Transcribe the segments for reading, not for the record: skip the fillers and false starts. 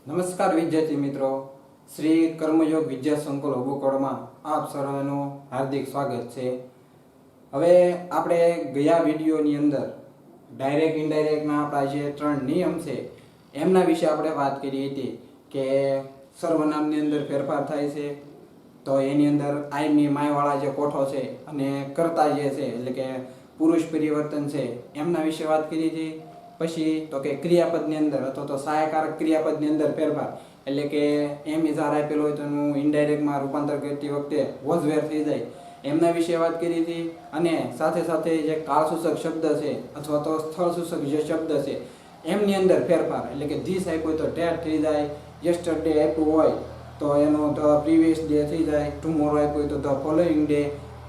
નમસ્કાર વિદ્યાર્થી મિત્રો, શ્રી કર્મયોગ વિદ્યા સંકુલ અબુકોડમાં આપ સર્વનું હાર્દિક સ્વાગત છે। હવે આપણે ગયા વિડીયોની અંદર ડાયરેક્ટ ઇનડાયરેક્ટના આપણા જે 3 નિયમ છે એમના વિશે આપણે વાત કરી હતી કે સર્વનામની અંદર ફેરફાર થાય છે તો એની અંદર આઈની માયવાળા જે કોઠો છે અને કર્તા જે છે એટલે કે પુરુષ પરિવર્તન છે એમના વિશે વાત કરી હતી। પછી તો કે ક્રિયાપદની અંદર અથવા તો સહાયકારક ક્રિયાપદની અંદર ફેરફાર એટલે કે એમ ઇઝાર આપેલો હોય તો એનું ઇનડાયરેક્ટમાં રૂપાંતર કરતી વખતે વોઝવેર થઈ જાય એમના વિશે વાત કરી હતી। અને સાથે સાથે જે કાળસૂચક શબ્દ છે અથવા તો સ્થળ સૂચક જે શબ્દ છે એમની અંદર ફેરફાર એટલે કે ધીસ આપ્યું હોય તો ડેટ થઈ જાય, યસ્ટરડે આપ્યું હોય તો એનો ધ પ્રીવિયસ ડે થઈ જાય, ટુમોરો આપ્યું હોય તો ધ ફોલોઈંગ ડે।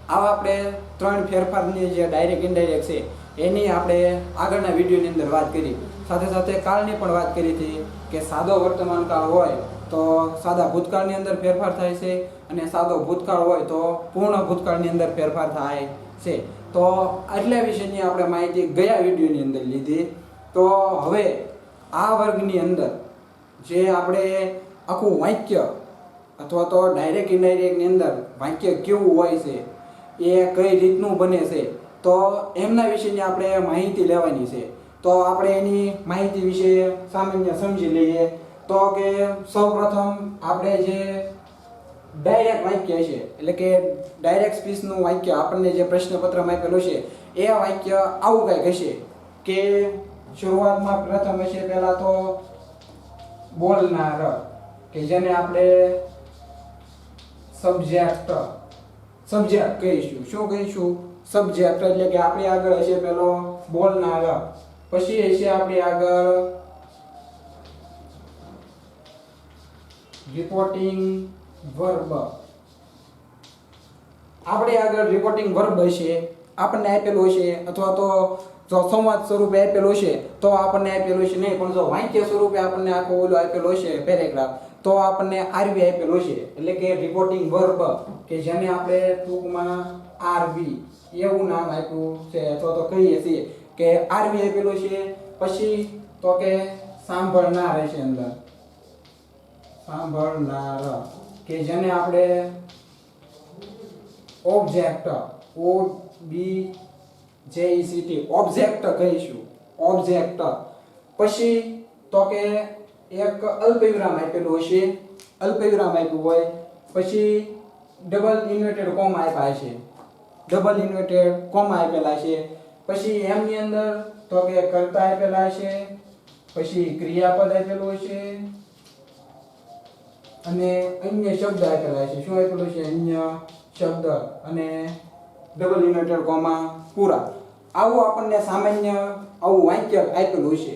આવા આપણે 3 ફેરફારની જે ડાયરેક્ટ ઇનડાયરેક્ટ છે એની આપણે આગળના વિડીયોની અંદર વાત કરી। સાથે સાથે કાળની પણ વાત કરી હતી કે સાદો વર્તમાન કાળ હોય તો સાદા ભૂતકાળની અંદર ફેરફાર થાય છે અને સાદો ભૂતકાળ હોય તો પૂર્ણ ભૂતકાળની અંદર ફેરફાર થાય છે। તો આટલા વિશેની આપણે માહિતી ગયા વિડીયોની અંદર લીધી। તો હવે આ વર્ગની અંદર જે આપણે આખું વાક્ય અથવા તો ડાયરેક્ટ ઇનડાયરેક્ટની અંદર વાક્ય કેવું હોય છે એ કઈ રીતનું બને છે તો એમના વિશેની આપણે માહિતી લેવાની છે। તો આપણે એની માહિતી વિશે સામાન્ય સમજી લઈએ તો કે સૌપ્રથમ આપણે જે ડાયરેક્ટ વાક્ય છે એટલે કે ડાયરેક્ટ સ્પીચનું વાક્ય આપણને જે પ્રશ્નપત્રમાં આપેલું છે એ વાક્ય આવું કંઈક હશે કે શરૂઆતમાં પ્રથમ હશે પહેલા તો બોલનાર કે જેને આપણે સબ્જેક્ટ કહીશું। શું કહીશું? સબ્જેક્ટ એટલે કે આપણી આગળ હશે પેલો બોલનાર, પછી હશે આપણી આગળ રિપોર્ટિંગ વર્બ, આપણી આગળ રિપોર્ટિંગ વર્બ હશે આપણને આપેલું હશે અથવા તો જો સંવાદ સ્વરૂપે આપેલું હશે તો આપણને આપેલું હશે નહીં, પણ જો વાક્ય સ્વરૂપે આપણને આખો ઓલો આપેલો હશે પેરેગ્રાફ તો આપણને આરબી આપેલું છે એટલે કે રિપોર્ટિંગ વર્બ કે જેને આપણે ટૂંકમાં આરબી એવું નામ આપ્યું છે અથવા તો કહીએ છીએ કે આરબી આપેલું છે। પછી તો કે સાંભળનાર છે અંદર સાંભળનાર કે જેને આપણે ઓબ્જેક્ટ ઓ બી જે ઈ સી ટી ઓબ્જેક્ટ કહીશું ઓબ્જેક્ટ। પછી તો કે એક અલ્પવિરામ આપેલું હશે, અલ્પવિરામ આપ્યું હોય પછી ડબલ ઇન્વર્ટેડ કોમા આપ્યા છે, ડબલ ઇન્વર્ટેડ કોમા આપેલા છે। પછી એમની અંદર તો કે કર્તા આપેલા છે, પછી ક્રિયાપદ આપેલું છે અને અન્ય શબ્દ આપેલા છે। શું આપેલું છે? અન્ય શબ્દ અને ડબલ ઇન્વર્ટેડ કોમા પૂરા। આવું આપણને સામાન્ય આવું વાક્ય આપેલું છે।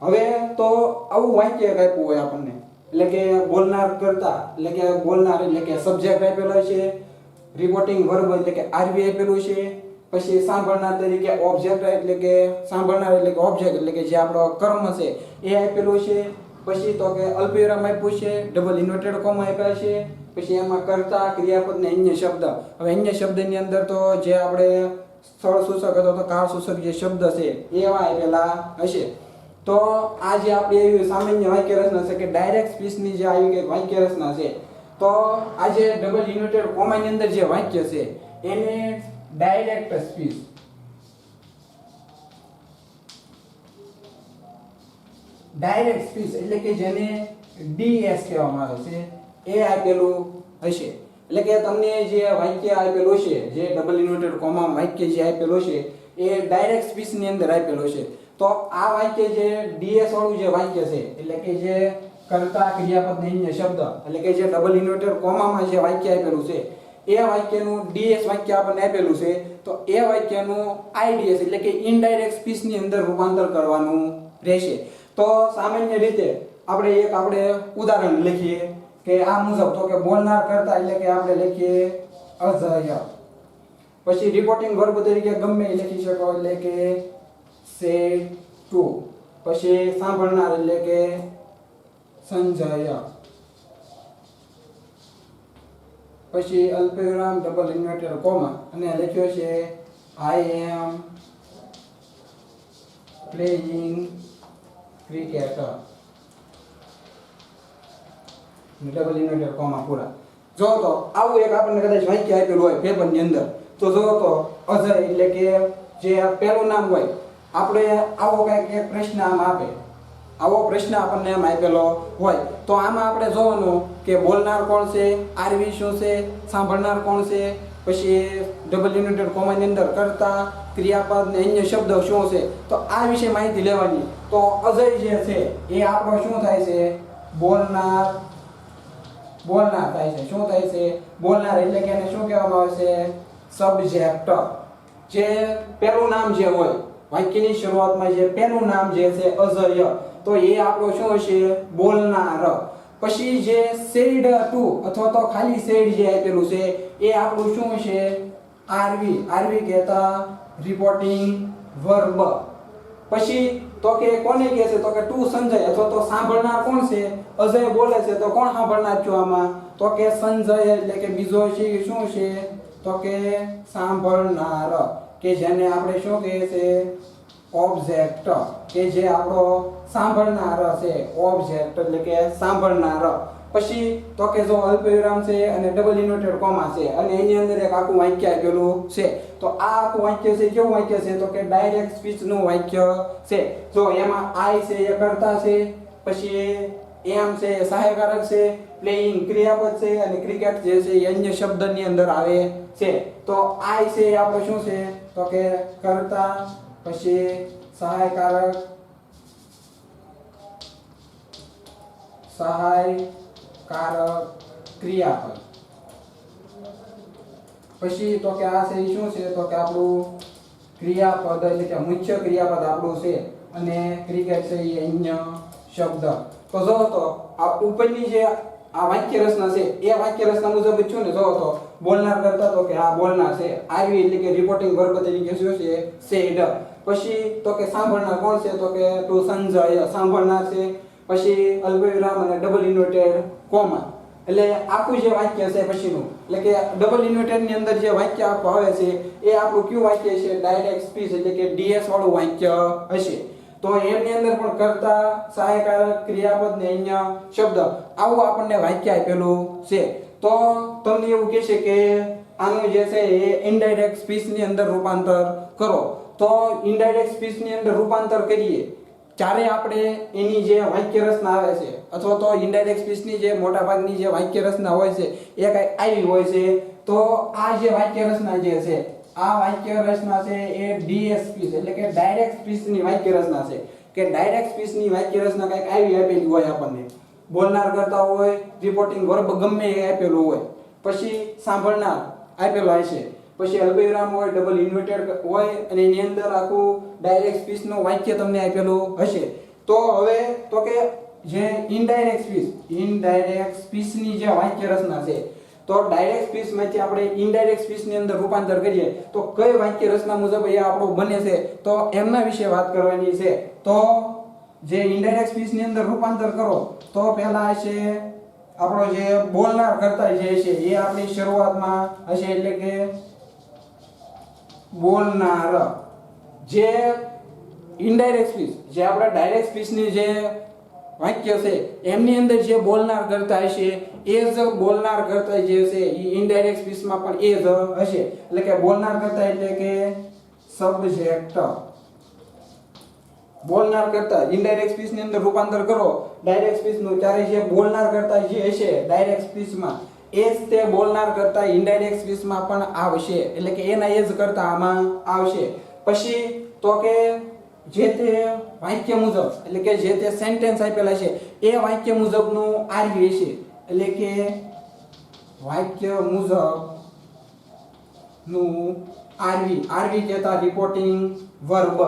હવે તો આવું વાક્ય આપ્યું હોય આપણને એટલે કે બોલનાર કરતા એટલે કે બોલનાર એટલે કે સબ્જેક્ટ આપેલો છે, રિપોર્ટિંગ વર્બ એટલે કે આરબી આપેલું છે, પછી સાંભળનાર તરીકે ઓબ્જેક્ટ એટલે કે સાંભળનાર એટલે કે ઓબ્જેક્ટ એટલે કે જે આપણો કર્મ છે એ આપેલું છે। પછી તો કે અલ્પવિરામ આપ્યું છે, ડબલ ઇન્વર્ટેડ કોમા આપ્યા છે, પછી એમાં કર્તા ક્રિયાપદ ને અન્ય શબ્દ। હવે અન્ય શબ્દની અંદર તો જે આપણે સ્થળ સૂચક અથવા તો કાળ સૂચક જે શબ્દ છે એવા આપેલા હશે। તો આ જે આપણી એવી સામાન્ય વાક્ય રચના છે કે ડાયરેક્ટ સ્પીચની જે આવી કે વાક્ય રચના છે તો આ જે ડબલ ઇન્વર્ટેડ કોમાની અંદર જે વાક્ય છે એને ડાયરેક્ટ સ્પીચ એટલે કે જેને ડીએસ કહેવામાં આવે છે એ આપેલું હશે। એટલે કે તમને જે વાક્ય આપેલું છે જે ડબલ ઇન્વર્ટેડ કોમા વાક્ય જે આપેલું છે એ ડાયરેક્ટ સ્પીચની અંદર આપેલું છે। તો આ વાક્ય જે ડીએસ વાળું જે વાક્ય છે એટલે કે જે કર્તા ક્રિયાપદ ને અન્ય શબ્દ એટલે કે જે ડબલ ઇન્વર્ટેડ કોમામાં જે વાક્ય આપેલું છે એ વાક્યનું ડીએસ વાક્ય આપણને આપેલું છે તો એ વાક્યનું આઈડીએસ એટલે કે ઇનડાયરેક્ટ સ્પીચની અંદર રૂપાંતર કરવાનું રહેશે। તો સામાન્ય રીતે આપણે એક ઉદાહરણ લખીએ કે આ મુજબ તો કે બોલનાર કરતા એટલે કે આપણે લખીએ અજય, પછી રિપોર્ટિંગ વર્બ તરીકે ગમે એ લખી શકો એટલે કે સે ટુ, પછી સાંભળનાર એટલે કે સંજય, પછી અલ્પવિરામ ડબલ ઇન્વર્ટેડ કોમા અને લખ્યો છે I am playing cricket. Double inverted comma પૂરા. જો તો આવું એક આપણને કદાચ વાક્ય આપેલું હોય પેપરની અંદર, તો જો તો અજય એટલે કે જે પહેલું નામ હોય, આપણે આવો કંઈક એક પ્રશ્ન આમ આપે, આવો પ્રશ્ન આપણને આમ આપેલો હોય, તો આમાં આપણે જોવાનું કે બોલનાર કોણ છે, આરવી શું છે, સાંભળનાર કોણ છે, પછી ડબલ ઇન્વર્ટેડ કોમાની અંદર કરતા, ક્રિયાપદ ને અન્ય શબ્દો શું છે, તો આ વિશે માહિતી લેવાની. તો અજય જે છે એ આપણો શું થાય છે, બોલનાર થાય છે. શું થાય છે, બોલનાર એટલે કે એને શું કહેવામાં આવે છે, સબ્જેક્ટ. જે પહેલું નામ જે હોય વાક્યની શરૂઆતમાં, જે પહેલું નામ જે છે અજય, તો એ આપણો શું હશે, બોલનાર. પછી જે સેડ ટુ અથવા તો ખાલી સેડ જે આપેલું છે એ આપણું શું છે, આરવી કહેતા રિપોર્ટિંગ વર્બ. પછી તો કે કોને કહે છે, તો કે ટુ સંજય, અથવા તો સાંભળનાર કોણ છે, અજય બોલે છે તો કોણ સાંભળનાર છો આમાં, તો કે સંજય એટલે કે બીજો છે શું છે, તો કે સાંભળનાર, કે જેને આપણે શું કહીએ છે, ઓબ્જેક્ટ, કે જે આપણો સાંભળનાર છે, ઓબ્જેક્ટ એટલે કે સાંભળનાર. પછી તો કે જો અલ્પવિરામ છે અને ડબલ ઇન્વર્ટેડ કોમા છે અને એની અંદર એક આખું વાક્ય આપેલું છે, તો આ આખું વાક્ય છે કેવું વાક્ય છે, તો કે ડાયરેક્ટ સ્પીચ નું વાક્ય છે. જો એમાં આઈ છે એ કર્તા છે, પછી એમ છે એ સહાયકારક છે, પ્લેઇંગ ક્રિયાપદ છે અને ક્રિકેટ જે છે એ અન્ય શબ્દની અંદર આવે છે. તો આઈ છે એ આપણે શું છે, તો કે કર્તા, પછી સહાયકારક, ક્રિયાપદ. પછી તો કે આ છે શું છે, તો કે આપણું ક્રિયાપદ એટલે કે મુખ્ય ક્રિયાપદ આપણું છે, અને ક્રિકેટ છે એ અન્ય શબ્દ. તો જો તો આ ઉપરની જે આ વાક્ય રચના છે એ વાક્ય રચના મુજબ જ છું ને, જો તો બોલનાર કરતા તો કે આ બોલનાર છે, આરવી એટલે કે રિપોર્ટિંગ વર્બ તરીકે શું છે, સેડ. પછી તો કે સાંભળનાર કોણ છે, તો કે ટુ સંજય સાંભળનાર છે. પછી અલ્પવિરામ અને ડબલ ઇન્વર્ટેડ કોમા, એટલે આખું જે વાક્ય છે પછીનું, એટલે કે ડબલ ઇન્વર્ટેડ ની અંદર જે વાક્ય આખું આવે છે એ આપણું કયું વાક્ય છે, ડાયરેક્ટ સ્પીચ એટલે કે ડીએસ વાળું વાક્ય હશે. તો એની અંદર પણ કર્તા, સહાયકારક, ક્રિયાપદ ને અન્ય શબ્દ આવું આપણને વાક્ય આપેલું છે. તો તમને એવું કહેશે કે આનું જે છે એ ઇનડાયરેક્ટ સ્પીચ ની અંદર રૂપાંતર કરો. તો ઇનડાયરેક્ટ સ્પીચ ની અંદર રૂપાંતર કરીએ ત્યારે આપણે એની જે વાક્ય રચના આવે છે, અથવા તો ઇનડાયરેક્ટ સ્પીચની જે મોટા ભાગની જે વાક્ય રચના હોય છે એ કઈ આવી હોય છે, તો આ જે વાક્ય રચના જે છે, આ વાક્ય રચના છે એ ડીએસ સ્પીચ એટલે કે ડાયરેક્ટ સ્પીચની વાક્ય રચના છે. કે ડાયરેક્ટ સ્પીચની વાક્ય રચના કઈક આવી આપેલી હોય આપણને, બોલનાર કરતા હોય, રિપોર્ટિંગ વર્બ ગમે એ આપેલું હોય, પછી સાંભળનાર આપેલો હશે, પછી અલ્પવિરામ હોય, ડબલ ઇન્વર્ટેડ હોય અને એની અંદર આખું ડાયરેક્ટ સ્પીચ નું વાક્ય તમને આપેલું હશે. તો હવે તો કે જે ઇનડાયરેક્ટ સ્પીચ ની જે વાક્ય રચના છે, તો ડાયરેક્ટ સ્પીચ માંથી આપણે ઇનડાયરેક્ટ સ્પીચ ની અંદર રૂપાંતર કરીએ તો કઈ વાક્ય રચના મુજબ એ આપણું બને છે, તો એમના વિશે વાત કરવાની છે. તો જે ઇનડાયરેક્ટ સ્પીચ ની અંદર રૂપાંતર કરો તો પહેલા હશે આપણો જે બોલનાર કરતા જે છે એ આપણી શરૂઆતમાં હશે, એટલે કે બોલનાર. જે ઇનડાયરેક્ટ સ્પીચ, જે આપણા ડાયરેક્ટ સ્પીચની જે વાક્ય છે એમની અંદર જે બોલનાર કરતા હશે એ જ બોલનાર કરતા જે છે એ ઇનડાયરેક્ટ સ્પીચમાં પણ એ જ હશે. એટલે કે બોલનાર કરતા એટલે કે સબ્જેક્ટ. બોલનાર કરતા ઇનડાયરેક્ટ સ્પીચ ની અંદર રૂપાંતર કરો ડાયરેક્ટ સ્પીચ નું, ત્યારે જે બોલનાર કરતા જે હશે ડાયરેક્ટ સ્પીચમાં એ જ તે બોલનાર કરતા ઇનડાયરેક્ટ સ્પીચમાં પણ આવશે, એટલે કે એના એ જ કરતા આમાં આવશે. પછી તો કે જે તે વાક્ય મુજબ એટલે કે જે તે સેન્ટેન્સ આપેલા છે એ વાક્ય મુજબનું આરવી હશે, એટલે કે વાક્ય મુજબનું આરવી કહેતા રિપોર્ટિંગ વર્બ.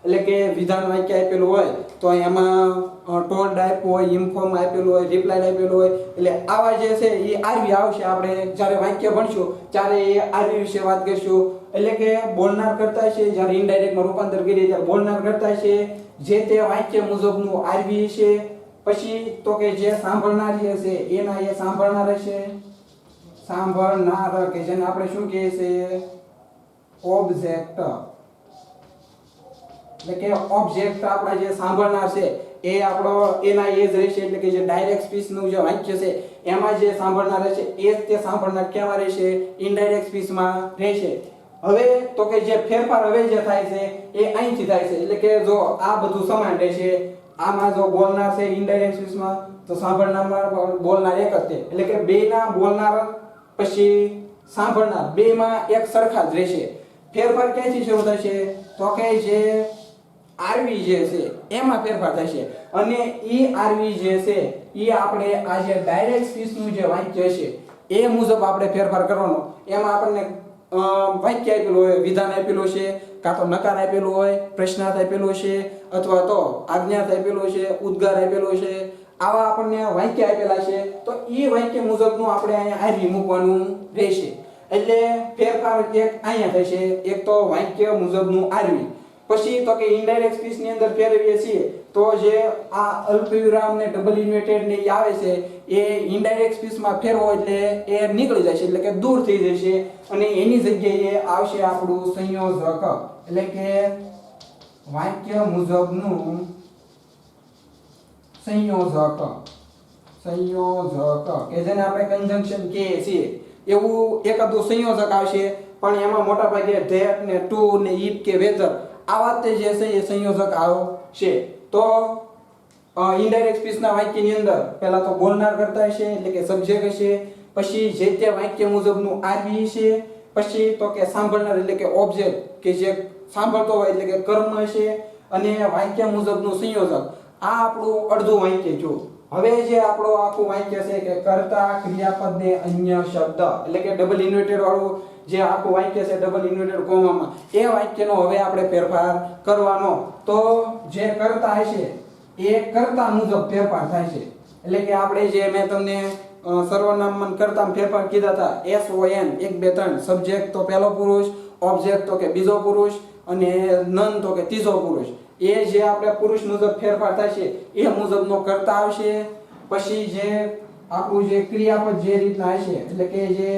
એટલે કે વિધાન વાક્ય આપેલું હોય તો એમાં ટોલ્ડ આપ્યું હોય, ઇન્ફોર્મ આપેલું હોય, રિપ્લાય આપેલું હોય, એટલે આવા જે છે એ આરવી આવશે. આપણે જ્યારે વાક્ય ભણશું ત્યારે એ આરવી વિશે વાત કરીશું. એટલે કે બોલનાર કરતા છે જ્યારે ઇનડાયરેક્ટમાં રૂપાંતર કરીએ ત્યારે બોલનાર કરતા છે જે તે વાક્ય મુજબનું આરવી છે. પછી તો કે જે સાંભળનાર જે છે એના એ સાંભળનાર હશે, સાંભળનાર કે જેને આપણે શું કહીએ છીએ, ઓબ્જેક્ટ. એટલે કે ઓબ્જેક્ટ આપણા જે સાંભળનાર છે એ આપણો એના એ જ રહેશે, એટલે કે જે ડાયરેક્ટ સ્પીચનું જે વાક્ય છે એમાં જે સાંભળનાર રહેશે એ જ તે સાંભળનાર કેમાં રહેશે, ઇનડાયરેક્ટ સ્પીચમાં રહેશે. હવે તો કે જે ફેરફાર હવે જે થાય છે એ અહીંથી થાય છે, એટલે કે જો આ બધું સમાન રહેશે. આમાં જો બોલનાર છે ઇનડાયરેક્ટ સ્પીચમાં તો સાંભળનારમાં બોલનાર એક જ છે, એટલે કે બેના બોલનાર પછી સાંભળનાર બેમાં એક સરખા જ રહેશે. ફેરફાર ક્યાંથી શરૂ થશે તો કે જે આરવી જે છે એમાં ફેરફાર થશે, અને ઈ આરવી જે છે ઈ આપણે આ જે ડાયરેક્ટ સ્પીચનું જે વાક્ય છે એ મુજબ આપણે ફેરફાર કરવાનો. એમાં આપણને વાક્ય આપેલું હોય, વિધાન આપેલું છે, કાં તો નકાર આપેલું હોય, પ્રશ્નાર્થ આપેલું છે, અથવા તો આજ્ઞાર્થ આપેલું છે, ઉદ્ગાર આપેલો છે. આવા આપણને વાક્ય આપેલા છે તો ઈ વાક્ય મુજબનું આપણે અહીંયા આરવી મૂકવાનું રહેશે. એટલે ફેરફાર એક અહીંયા થશે, એક તો વાક્ય મુજબનું આરવી. પછી તો કે ઇનડાયરેક્ટ સ્પીચ ની અંદર ફેરવીએ છીએ તો જે આ અલ્પવિરામ ને ડબલ ઇન્વર્ટેડ ને આવે છે એ ઇનડાયરેક્ટ સ્પીચ માં ફેરવો એટલે એ નીકળી જશે, એટલે કે દૂર થઈ જશે, અને એની જગ્યાએ આવશે આપણું સંયોજક, એટલે કે વાક્ય મુજબનું સંયોજક કે જેને આપણે કન્જંક્શન કહીએ છીએ એવું એકાદું સંયોજક આવશે. પણ એમાં મોટા ભાગે ધેટ ને ટુ ને ઈફ કે વેધર આવા તે જે છે એ સંયોજક આવશે. તો ઇનડાયરેક્ટ સ્પીચના વાક્યની અંદર પહેલા તો બોલનાર કરતા હશે, એટલે કે સબ્જેક્ટ હશે, પછી જે તે વાક્ય મુજબનું આરવી છે, પછી તો કે સાંભળનાર એટલે કે ઓબ્જેક્ટ કે જે સાંભળતો હોય એટલે કે કર્મ હશે, અને વાક્ય મુજબનું સંયોજક. આ આપણું અડધું વાક્ય જો. હવે જે આપણો આખું વાક્ય છે કે કર્તા ક્રિયાપદ ને અન્ય શબ્દ, એટલે કે ડબલ ઇન્વર્ટેડ વાળું જે આખું વાક્ય છે ડબલ ઇન્વર્ટેડ કોમામાં, એ વાક્યનો હવે આપણે ફેરફાર કરવાનો. તો જે કર્તા હશે એ કર્તા મુજબ ફેરફાર થાય છે, એટલે કે આપણે જે મેં તમને સર્વનામમાં કર્તામાં ફેરફાર કીધા હતા SON 1 2 3, સબ્જેક્ટ તો પહેલો પુરુષ, ઓબ્જેક્ટ તો કે બીજો પુરુષ, અને નન તો કે ત્રીજો પુરુષ. એ જે આપણે પુરુષ મુજબ ફેરફાર થશે એ મુજબનો કર્તા આવશે. પછી જે આપણું જે ક્રિયાપદ જે રીતના હશે, એટલે કે જે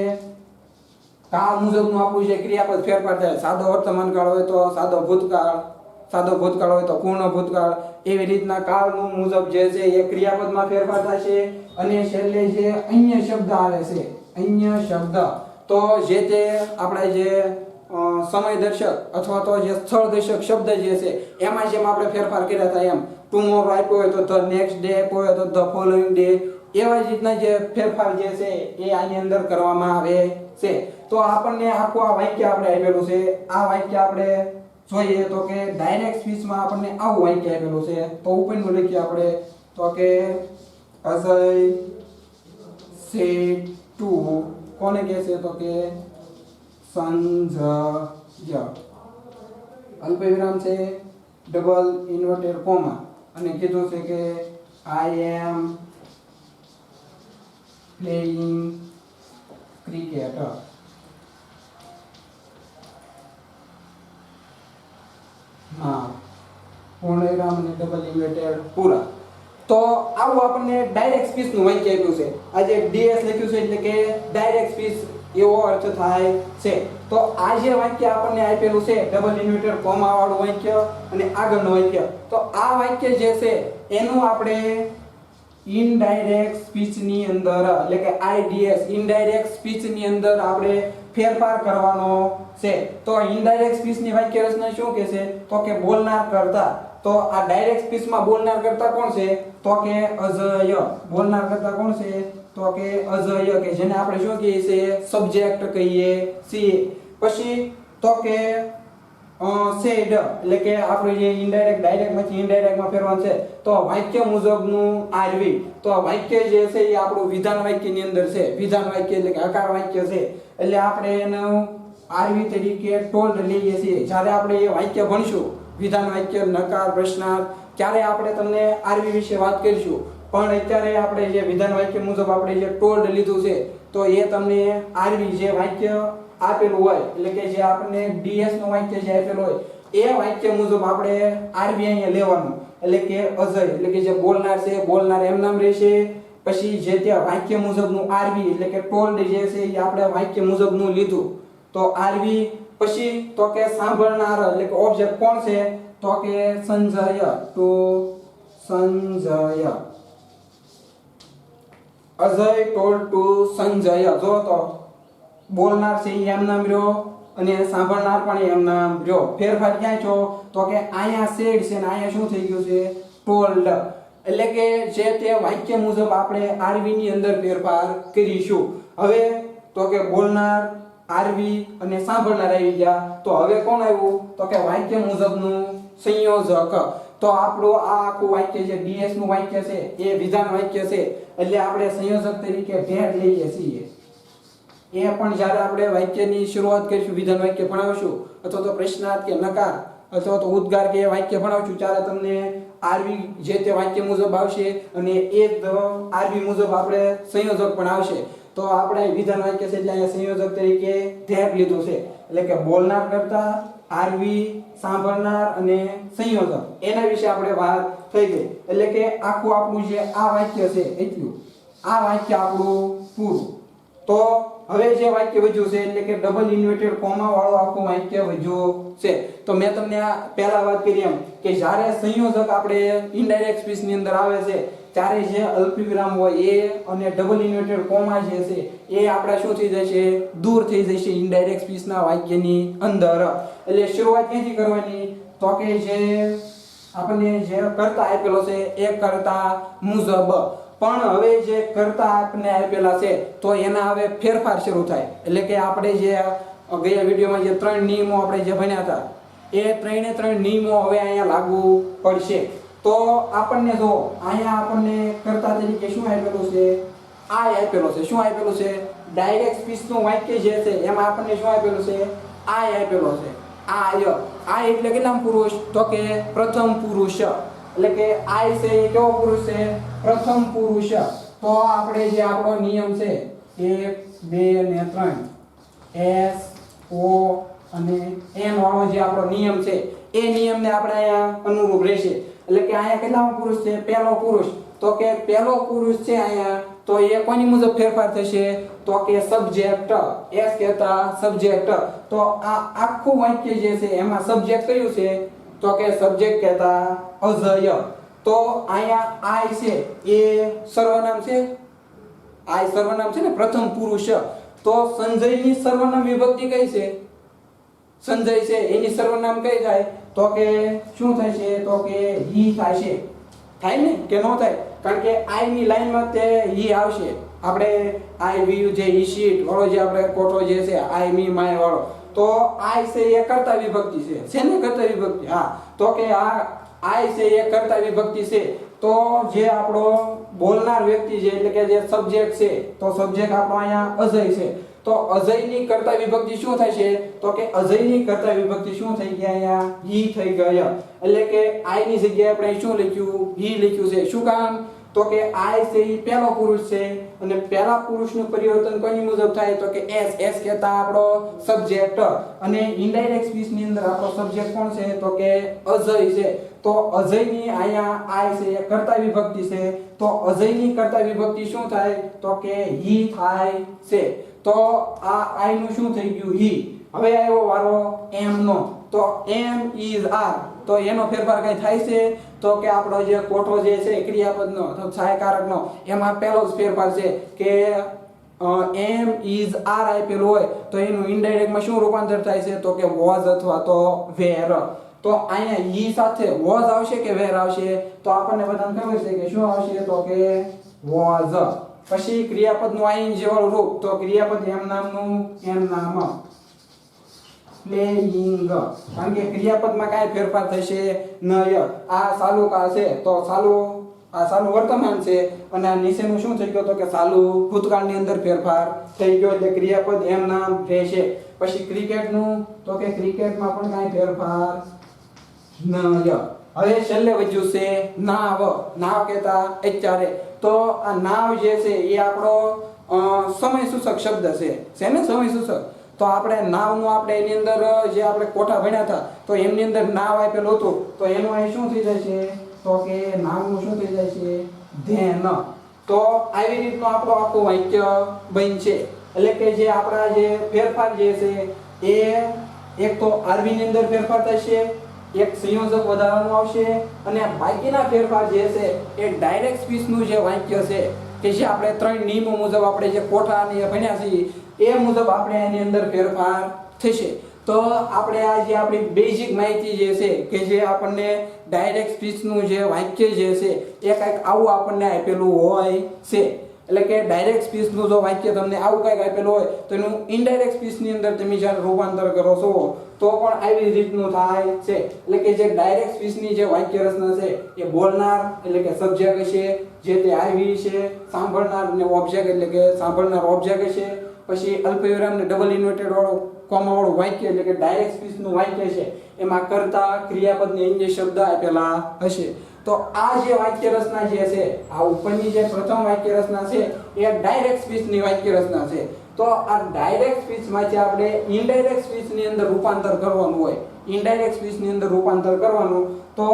કાળ મુજબનું આપણું જે ક્રિયાપદ ફેરફાર થાય, સાદો વર્તમાન કાળ હોય તો સાદો ભૂતકાળ હોય તો પૂર્ણ ભૂતકાળ, એવી રીતના કાળનું મુજબ જે છે એ ક્રિયાપદમાં ફેરફાર થશે. અને છેલ્લે જે અન્ય શબ્દ આવે છે, અન્ય શબ્દ તો જે તે આપણે જે સમય દર્શક અથવા તો જે સ્થળ દર્શક શબ્દ જે છે એમાં જેમ આપણે ફેરફાર કર્યા હતા એમ ટુમોરો આપ્યો હોય તો ધ નેક્સ્ટ ડે આપ્યો હોય તો ધ ફોલોઈંગ ડે, એવા જ રીતના જે ફેરફાર જે છે એ આની અંદર કરવામાં આવે છે. તો આપણને આખું આ વાક્ય આપણે આપેલું છે. આ વાક્ય આપણે જોઈએ તો કે ડાયરેક્ટ સ્પીચમાં આપણને આવું વાક્ય આપેલું છે. તો ઉપરનું લખીએ આપણે તો કે અજય સેડ ટુ, કોને કહે છે તો કે સંજય, અલ્પવિરામ છે, ડબલ ઇન્વર્ટેડ કોમા, અને કીધું છે કે આઈ એમ પ્લેઇંગ ક્રિકેટ. હા, પૂર્ણવિરામ અને ડબલ ઇન્વર્ટેડ પૂરા. તો આવું આપણને ડાયરેક્ટ સ્પીચનું વાક્ય આપ્યું છે. આ જે ડીએસ લખ્યું છે એટલે કે ડાયરેક્ટ સ્પીચ એવો અર્થ થાય છે. તો આ જે વાક્ય આપણને આપેલું છે ડબલ ઇન્વર્ટેડ કોમા વાળું વાક્ય અને આગળનું વાક્ય, તો આ વાક્ય જે છે એનું આપણે ઇનડાયરેક્ટ સ્પીચની અંદર એટલે કે IDS ઇનડાયરેક્ટ સ્પીચની અંદર આપણે ફેરફાર કરવાનો છે. તો ઇનડાયરેક્ટ સ્પીચની વાક્ય રચના શું કહે છે તો કે બોલનાર કરતા. તો આ ડાયરેક્ટ સ્પીચમાં બોલનાર કરતા કોણ છે તો કે અજય. બોલનાર કરતા કોણ છે તો કે અજય, કે જેને આપણે શું કહીએ છીએ સબ્જેક્ટ કહીએ છીએ. પછી તો કે સેડ એટલે કે આપણે જે ઇનડાયરેક્ટ ડાયરેક્ટમાંથી ઇનડાયરેક્ટમાં ફેરવાનું છે તો વાક્ય મુજબનું આરવી. તો વાક્ય જે છે એ આપણું વિધાન વાક્યની અંદર છે. વિધાન વાક્ય એટલે કે આકાર વાક્ય છે, એટલે આપણે એનું આરવી તરીકે ટોલ્ડ લઈએ છીએ. જ્યારે આપણે એ વાક્ય ભણશું વિધાન વાક્ય, નકાર, પ્રશ્નાર્થ, ત્યારે આપણે તમને આરવી વિશે વાત કરીશું. પણ અત્યારે આપણે જે વિધાન વાક્ય મુજબ આપણે જે ટોલ્ડ લીધું છે તો એ તમને આરવી જે વાક્ય આપેલું હોય એટલે કે જે આપણને ડીએસ નું વાક્ય જે આપેલું હોય એ વાક્ય મુજબ આપણે આરવી અહીંયા લેવાનું. એટલે કે અજય એટલે કે જે બોલનાર છે, બોલનાર એમ નામ રહેશે. પછી જે ત્યાં વાક્ય મુજબનું આરવી એટલે કે ટોલ્ડ જે છે એ આપણે વાક્ય મુજબનું લીધું તો આરવી. પછી તો કે સાંભળનાર એટલે કે ઓબ્જેક્ટ કોણ છે તો કે Sanjay, to Sanjay. Ajay told to Sanjay. જો તો બોલનાર છે એમ નામ રહ્યો અને સાંભળનાર પણ એમ નામ રહ્યો. ફેરફાર ક્યાં છો તો કે અહીંયા સેડ છે ને અહીંયા શું થઈ ગયું છે ટોલ્ડ. એટલે કે જે તે વાક્ય મુજબ આપણે આરવી ની અંદર ફેરફાર કરીશું. હવે તો કે બોલનાર આરવી અને સાંભળનાર આવી ગયા. તો હવે કોણ આવ્યું તો કે વાક્ય મુજબનું સંયોજક. તો આપણું આ આખું વાક્ય છે ડીએસ નું વાક્ય છે એ વિધાન વાક્ય છે એટલે આપણે સંયોજક તરીકે ભેટ લઈએ છીએ. એ પણ જ્યારે આપણે વાક્યની શરૂઆત કરીશું વિધાન વાક્ય ભણાવશું અથવા તો પ્રશ્નાર્થ કે નકાર અથવા તો ઉદ્ગાર કે વાક્ય ભણાવશું ત્યારે તમને આરવી જે તે વાક્ય મુજબ આવશે અને એ જ આરવી મુજબ આપણે સંયોજક પણ આવશે. તો આપણે વિધાન વાક્ય છે એટલે અહીંયા સંયોજક તરીકે ધ્યાન લીધું છે. એટલે કે બોલનાર કરતા આરવી, સાંભળનાર અને સંયોજક એના વિશે આપણે વાત થઈ ગઈ. એટલે કે આખું આપણું જે આ વાક્ય છે એટલું આ વાક્ય આપણું પૂરું. તો હવે જે વાક્ય વધ્યું છે એટલે કે ડબલ ઇન્વર્ટેડ કોમા વાળું આખું વાક્ય વધ્યું છે. તો મેં તમને આ પહેલા વાત કરી એમ કે જ્યારે સંયોજક આપણે ઇનડાયરેક્ટ સ્પીચ ની અંદર આવે છે ત્યારે જે અલ્પવિરામ હોય એ અને ડબલ ઇન્વર્ટેડ કોમા જે છે એ આપણે શું થઈ જશે દૂર થઈ જશે ઇનડાયરેક્ટ સ્પીચ ના વાક્યની અંદર. એટલે શરૂઆત ક્યાંથી કરવાની તો કે જે આપણને જે કર્તા આપેલો છે એ કર્તા મુજબ. પણ હવે જે કર્તા આપને આપેલા છે તો એના હવે ફેરફાર શરૂ થાય. એટલે કે આપણે જે ગયા વિડીયોમાં જે 3 નિયમો આપણે જે ભણ્યા હતા એ 3 નિયમો હવે અહીંયા લાગુ પડશે. તો આપણને જો અહીંયા આપણને કર્તા તરીકે શું આપેલું છે આ આપેલો છે. શું આપેલું છે ડાયરેક્ટ સ્પીચ નું વાક્ય જે છે એમાં આપણને શું આપેલું છે આ આપેલો છે. આ એટલે કેટલા પુરુષ તો કે પ્રથમ પુરુષ. એટલે કે આય છે એ કેવો પુરુષ છે પ્રથમ પુરુષ. તો આપણે જે આપણો નિયમ છે 1 2 અને 3 એસ ઓ અને એન વાળો જે આપણો નિયમ છે એ નિયમને આપણે અહીંયા અનુરૂપ રહેશે. એટલે કે અહીંયા કેટલા પુરુષ છે પહેલો પુરુષ. તો કે પહેલો પુરુષ છે અહીંયા તો એ કોની મુજબ ફેરફાર થશે તો કે સબ્જેક્ટ. એસ કહેતા સબ્જેક્ટ. તો આ આખું વાક્ય જે છે એમાં સબ્જેક્ટ કયું છે તો કે સબ્જેક્ટ કહેતા અજય. તો અહીંયા આય છે એ સર્વનામ છે. આય સર્વનામ છે ને પ્રથમ પુરુષ. તો સંજયની સર્વનામ વિભક્તિ કઈ છે સંજય છે એની સર્વનામ કઈ થાય તો કે શું થાય છે તો કે હી થાય છે. થાય ને કે નો થાય કારણ કે આઈ ની લાઈનમાં તે હી આવશે. આપણે આઈ વી જે ઈ શીટ વાળો જે આપણે કોઠો જે છે આઈ મી માય વાળો તો આઈ છે એ કર્તા વિભક્તિ છે. શેને કર્તા વિભક્તિ હા તો કે આ આઈ છે એ કર્તા વિભક્તિ છે. તો જે આપણો બોલનાર વ્યક્તિ છે એટલે કે જે સબ્જેક્ટ છે તો સબ્જેક્ટ આપણો અહીંયા અજય છે. તો અજયની કર્તા વિભક્તિ શું થાય છે તો કે અજયની કર્તા વિભક્તિ શું થઈ ગયા અહીંયા હી થઈ ગયા. એટલે કે આઈ ની જગ્યાએ આપણે શું લખ્યું હી લખ્યું છે. શું કામ તો કે આઈ છે એ પહેલો પુરુષ છે અને પહેલા પુરુષનું પરિવર્તન કોની મુજબ થાય તો કે એસ. એસ કહેતા આપણો સબ્જેક્ટ અને ઇનડાયરેક્ટ સ્પીચ ની અંદર આપણો સબ્જેક્ટ કોણ છે તો કે અજય છે. તો અજયની અહીંયા આઈ છે એ કર્તા વિભક્તિ છે. તો અજયની કર્તા વિભક્તિ શું થાય તો કે હી થાય છે. તો આ આઈ નું શું થઈ ગયું હી. હવે આવ્યો વારો એમ નો. તો એમ ઇઝ આર. તો એનો ફેરફાર કઈ થાય છે તો કે આપણો જે કોઠો જે છે ક્રિયાપદનો અથવા સહાયકારકનો એમાં પહેલો જ ફેરફાર છે કે એમ ઇઝ આર આપેલું હોય તો એનું ઇનડાયરેક્ટમાં શું રૂપાંતર થાય છે તો કે વોઝ અથવા તો વેર. તો અહીંયા ઈ સાથે વોઝ આવશે કે વેર આવશે તો આપણને બધાને ખબર છે કે શું આવશે તો કે વોઝ. પછી ક્રિયાપદનું આઈએનજી વાળું રૂપ તો ક્રિયાપદ એમ નામનું એમ નામ પ્લેઇંગ. કારણ કે ક્રિયાપદમાં કાંઈ ફેરફાર થશે નહીં. આ ચાલુ કાળ છે તો ચાલુ વર્તમાન છે અને આ નીચેનું શું થઈ ગયું તો કે ચાલુ ભૂતકાળની અંદર ફેરફાર થઈ ગયો એટલે ક્રિયાપદ એમ નામ રહેશે. પછી ક્રિકેટનું તો કે ક્રિકેટમાં પણ કાંઈ ફેરફાર નહીં. હવે છેલ્લે વધ્યું છે નાવ. નાવ કહેતા અત્યારે. તો આ નાવ જે છે એ આપણો સમય સૂચક શબ્દ છે. શેને સમય સૂચક તો આપણે નાવનું આપણે એની અંદર જે આપણે કોઠા ભણ્યા હતા તો એમની અંદર નાવ આપેલું હતું તો એનું અહીં શું થઈ જાય છે તો કે નામનું શું થઈ જાય છે ધ્યાન. તો આવી રીતનું આપણું આખું વાક્ય બનશે. એટલે કે જે આપણા જે ફેરફાર જે છે એ એક તો આરવી ની અંદર ફેરફાર થશે એક સંયોજક વધારવાનું આવશે અને બાકીના ફેરફાર જે છે એ ડાયરેક્ટ સ્પીચનું જે વાક્ય છે કે જે આપણે 3 નિયમો મુજબ આપણે જે કોઠા અને એ ભણ્યા છીએ એ મુજબ આપણે એની અંદર ફેરફાર થશે. તો આપણે આ જે આપણી બેઝિક માહિતી જે છે કે જે આપણને ડાયરેક્ટ સ્પીચનું જે વાક્ય જે છે એ કંઈક આવું આપણને આપેલું હોય છે. એટલે કે ડાયરેક્ટ સ્પીચનું જો વાક્ય તમને આવું કંઈક આપેલું હોય તો એનું ઇનડાયરેક્ટ સ્પીચની અંદર તમે જ્યારે રૂપાંતર કરો છો તો પણ આવી રીતનું થાય છે. એટલે કે જે ડાયરેક્ટ સ્પીચની જે વાક્ય રચના છે એ બોલનાર એટલે કે સબ્જેક્ટ હશે, જે તે આવી છે, સાંભળનાર ને ઓબ્જેક્ટ એટલે કે સાંભળનાર ઓબ્જેક્ટ હશે, પછી અલ્પવિરામ ને ડબલ ઇન્વર્ટેડ વાળું કોમા વાળું વાક્ય એટલે કે ડાયરેક્ટ સ્પીચનું વાક્ય છે એમાં કર્તા ક્રિયાપદ ને ઇંગ્લિશ શબ્દ આપેલા હશે. તો આ જે વાક્ય રચના જે છે આ ઉપરની જે પ્રથમ વાક્ય રચના છે એ ડાયરેક્ટ સ્પીચની વાક્ય રચના છે. તો આ ડાયરેક્ટ સ્પીચમાંથી આપણે ઇનડાયરેક્ટ સ્પીચની અંદર રૂપાંતર કરવાનું હોય. ઇનડાયરેક્ટ સ્પીચની અંદર રૂપાંતર કરવાનું તો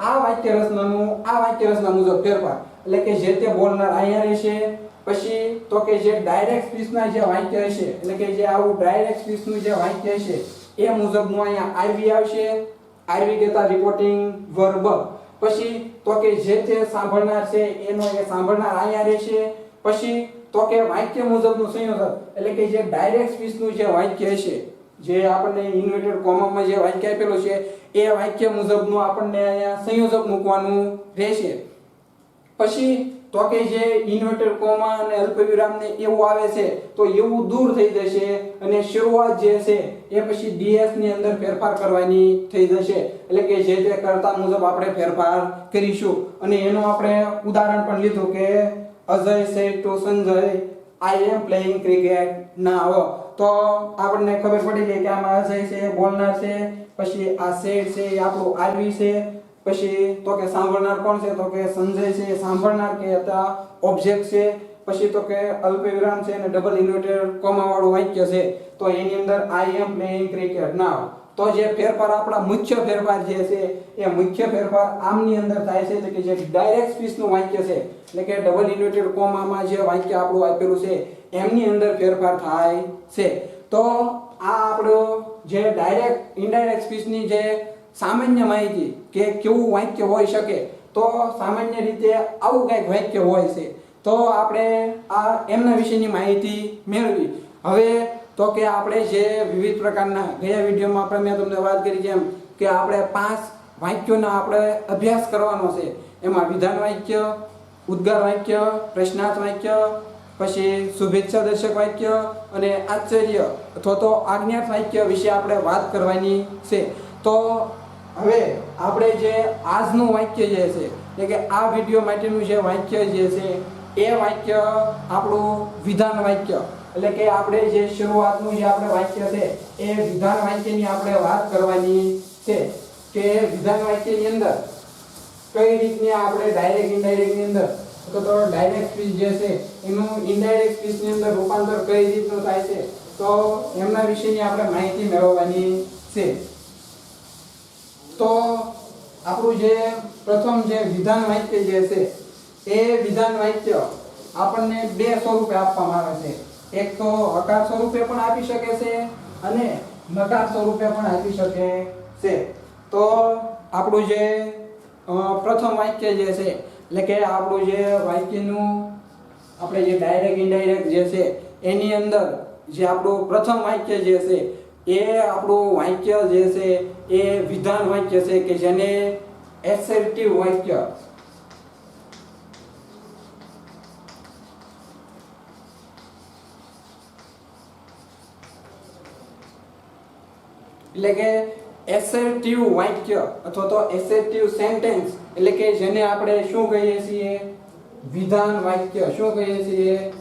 આ વાક્ય રચના મુજબ ફેરફાર એટલે કે જે તે બોલનાર અહીંયા રહેશે, પછી તો કે જે ડાયરેક્ટ સ્પીચના જે વાક્ય હશે એટલે કે જે આવું ડાયરેક્ટ સ્પીચનું જે વાક્ય હશે એ મુજબનું અહીંયા આરવી આવશે. આરવી કહેતા રિપોર્ટિંગ વર્બ. પછી તો કે જે તે સાંભળનાર છે એનો એ સાંભળનાર અહીંયા રહેશે. પછી તો કે વાક્ય મુજબનું સંયોજક એટલે કે જે ડાયરેક્ટ સ્પીચનું જે વાક્ય હશે જે આપણને ઇન્વર્ટેડ કોમામાં જે વાક્ય આપેલું છે એ વાક્ય મુજબનું આપણને અહીંયા સંયોજક મૂકવાનું રહેશે. પછી તો કે જે ઇન્વર્ટેડ કોમા અને અલ્પવિરામ ને એવું આવે છે તો એવું દૂર થઈ જશે અને શરૂઆત જે છે એ પછી ડીએસ ની અંદર ફેરફાર કરવાની થઈ જશે. એટલે કે જે તે કર્તા મુજબ આપણે ફેરફાર કરીશું અને એનું આપણે ઉદાહરણ પણ લીધું કે Ajay said to Sanjay I am playing cricket now. તો આપણને ખબર પડી ગઈ કે આમાં અજય છે બોલનાર છે, પછી આ said છે એ આપણું આરવી છે, પછી તો કે સાંભળનાર કોણ છે તો કે સંજય છે સાંભળનાર કે હતા ઓબ્જેક્ટ છે, પછી તો કે અલ્પવિરામ છે અને ડબલ ઇન્વર્ટેડ કોમા વાળું વાક્ય છે તો એની અંદર I am playing cricket now. તો જે ફેરફાર આપણા મુખ્ય ફેરફાર જે છે એ મુખ્ય ફેરફાર આમની અંદર થાય છે એટલે કે જે ડાયરેક્ટ સ્પીચનું વાક્ય છે એટલે કે ડબલ ઇન્વર્ટેડ કોમામાં જે વાક્ય આપણું આપેલું છે એમની અંદર ફેરફાર થાય છે. તો આ આપણો જે ડાયરેક્ટ ઇનડાયરેક્ટ સ્પીચની જે સામાન્ય માહિતી કે કેવું વાક્ય હોઈ શકે તો સામાન્ય રીતે આવું કંઈક વાક્ય હોય છે. તો આપણે આ એમના વિશેની માહિતી મેળવી. હવે તો કે આપણે જે વિવિધ પ્રકારના ગયા વિડીયોમાં આપણે મેં તમને વાત કરી જેમ કે આપણે 5 વાક્યોનો આપણે અભ્યાસ કરવાનો છે. એમાં વિધાન વાક્ય, ઉદ્ગાર વાક્ય, પ્રશ્નાર્થ વાક્ય, પછી શુભેચ્છા દર્શક વાક્ય અને આશ્ચર્ય અથવા તો આજ્ઞાર્થ વાક્ય વિશે આપણે વાત કરવાની છે. તો હવે આપણે જે આજનું વાક્ય જે છે એટલે કે આ વિડીયો માટેનું જે વાક્ય જે છે એ વાક્ય આપણું વિધાન વાક્ય એટલે કે આપણે જે શરૂઆતનું જે આપણે વાક્ય છે એ વિધાન વાક્યની આપણે વાત કરવાની છે કે વિધાન વાક્યની અંદર કઈ રીતની આપણે ડાયરેક્ટ ઇનડાયરેક્ટ ની અંદર તો ડાયરેક્ટ સ્પીચ જે છે એનું ઇનડાયરેક્ટ સ્પીચ ની અંદર રૂપાંતર કઈ રીતનું થાય છે તો એમના વિશેની આપણે માહિતી મેળવવાની છે. તો આપણું જે પ્રથમ જે વિધાન વાક્ય જે છે એ વિધાન વાક્ય આપણને 2 સ્વરૂપે આપવામાં આવે છે. એક તો હકાર સ્વરૂપે પણ આપી શકે છે અને નકાર સ્વરૂપે પણ આપી શકે છે. તો આપણું જે પ્રથમ વાક્ય જે છે એટલે કે આપણું જે વાક્યનું આપણે જે ડાયરેક્ટ ઇનડાયરેક્ટ જે છે એની અંદર જે આપણું પ્રથમ વાક્ય જે છે એ આપણું વાક્ય જે છે એ વિધાન વાક્ય છે કે જેને એસર્ટિવ વાક્ય એટલે કે એસર્ટિવ વાક્ય અથવા તો એસર્ટિવ સેન્ટેન્સ એટલે કે જેને આપણે શું કહીએ છીએ વિધાન વાક્ય. શું કહીએ છીએ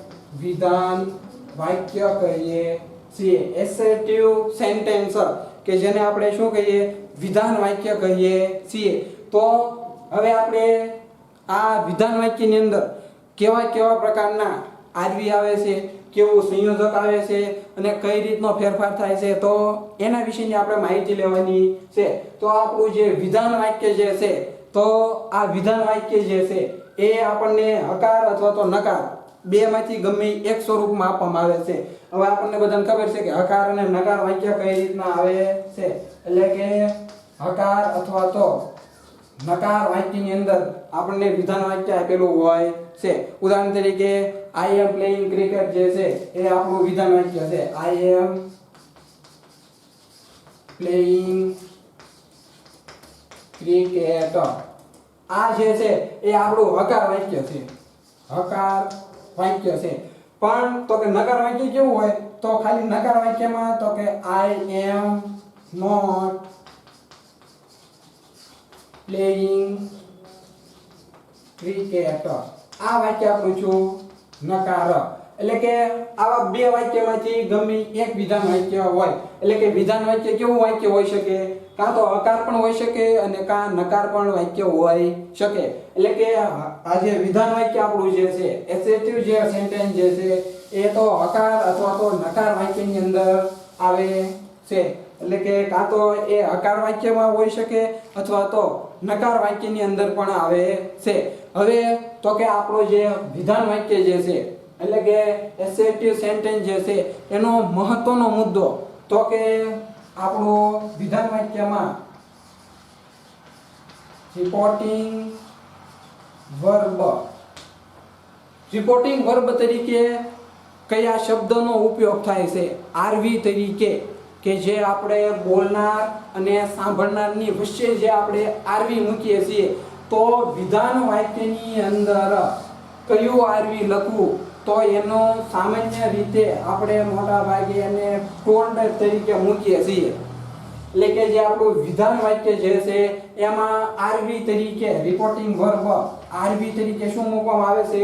વિધાન વાક્ય કહીએ છીએ. એસર્ટિવ સેન્ટેન્સ કે જેને આપણે શું કહીએ વિધાન વાક્ય કહીએ છીએ. તો હવે આપણે આ વિધાન વાક્યની અંદર કેવા કેવા પ્રકારના આરવી આવે છે, કેવું સંયોજક આવે છે અને કઈ રીતનો ફેરફાર થાય છે તો એના વિશેની આપણે માહિતી લેવાની છે. તો આપણું જે વિધાન વાક્ય જે છે તો આ વિધાન વાક્ય જે છે એ આપણને હકાર અથવા તો નકાર બેમાંથી ગમે એક સ્વરૂપમાં આપવામાં આવે છે. હવે આપણને બધાને ખબર છે કે હકાર અને નકાર વાક્ય કઈ રીતના આવે છે એટલે કે હકાર અથવા તો નકાર વાક્યની અંદર આપણને વિધાન વાક્ય આપેલું હોય છે. ઉદાહરણ તરીકે આઈ એમ પ્લેઇંગ ક્રિકેટ જે છે એ આપણું વિધાન વાક્ય છે. I am playing cricket. આ જે છે એ આપણું હકાર વાક્ય છે. હકાર વાક્ય છે. પણ તો કે નકાર વાક્ય કેવું હોય તો ખાલી નકાર વાક્યમાં તો કે આઈ એમ નોટ પ્લેઇંગ ક્રિકેટ. આ વાક્ય આપણું છું નકાર. એટલે કે આવા બે વાક્યમાંથી ગમે એક વિધાન વાક્ય હોય. એટલે કે વિધાન વાક્ય કેવું વાક્ય હોઈ શકે? કાં તો હકાર પણ હોઈ શકે અને કાં નકાર પણ વાક્ય હોઈ શકે. એટલે કે આ જે વિધાન વાક્ય આપણું જે છે એસેટિવ જે સેન્ટેન્સ જે છે એ તો હકાર અથવા તો નકાર વાક્યની અંદર આવે છે. એટલે કે કાં તો એ હકાર વાક્યમાં હોઈ શકે અથવા તો નકાર વાક્યની અંદર પણ આવે છે. હવે તો કે આપણો જે વિધાન વાક્ય જે છે એટલે કે એસેટિવ સેન્ટેન્સ જે છે એનો મહત્વનો મુદ્દો તો કે આપણો વિધાન વાક્યમાં રિપોર્ટિંગ વર્બ તરીકે કયા શબ્દનો ઉપયોગ થાય છે? આરવી તરીકે, કે જે આપણે બોલનાર અને સાંભળનારની વચ્ચે જે આપણે આરવી મૂકીએ છીએ. તો વિધાન વાક્યની અંદર કયું આરવી લખવું તો એનો સામાન્ય રીતે આપણે મોટા ભાગે એને ટોલ્ડ તરીકે મૂકીએ છીએ. એટલે કે જે આપણું વિધાન વાક્ય જે છે એમાં આરવી તરીકે રિપોર્ટિંગ વર્બ આરવી તરીકે શું મૂકવામાં આવે છે?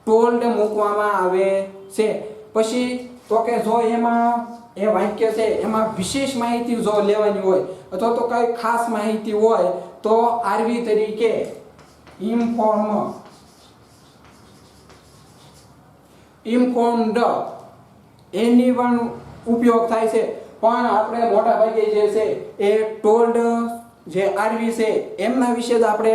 ટોલ્ડ મૂકવામાં આવે છે. પછી તો કે જો એમાં એ વાક્ય છે એમાં વિશેષ માહિતી જો લેવાની હોય અથવા તો કઈ ખાસ માહિતી હોય તો આરવી તરીકે ઇન્ફોર્મ્ડ એની પણ ઉપયોગ થાય છે. પણ આપણે મોટા ભાગે જે છે એ ટોલ્ડ જે આરવી છે એમના વિશે જ આપણે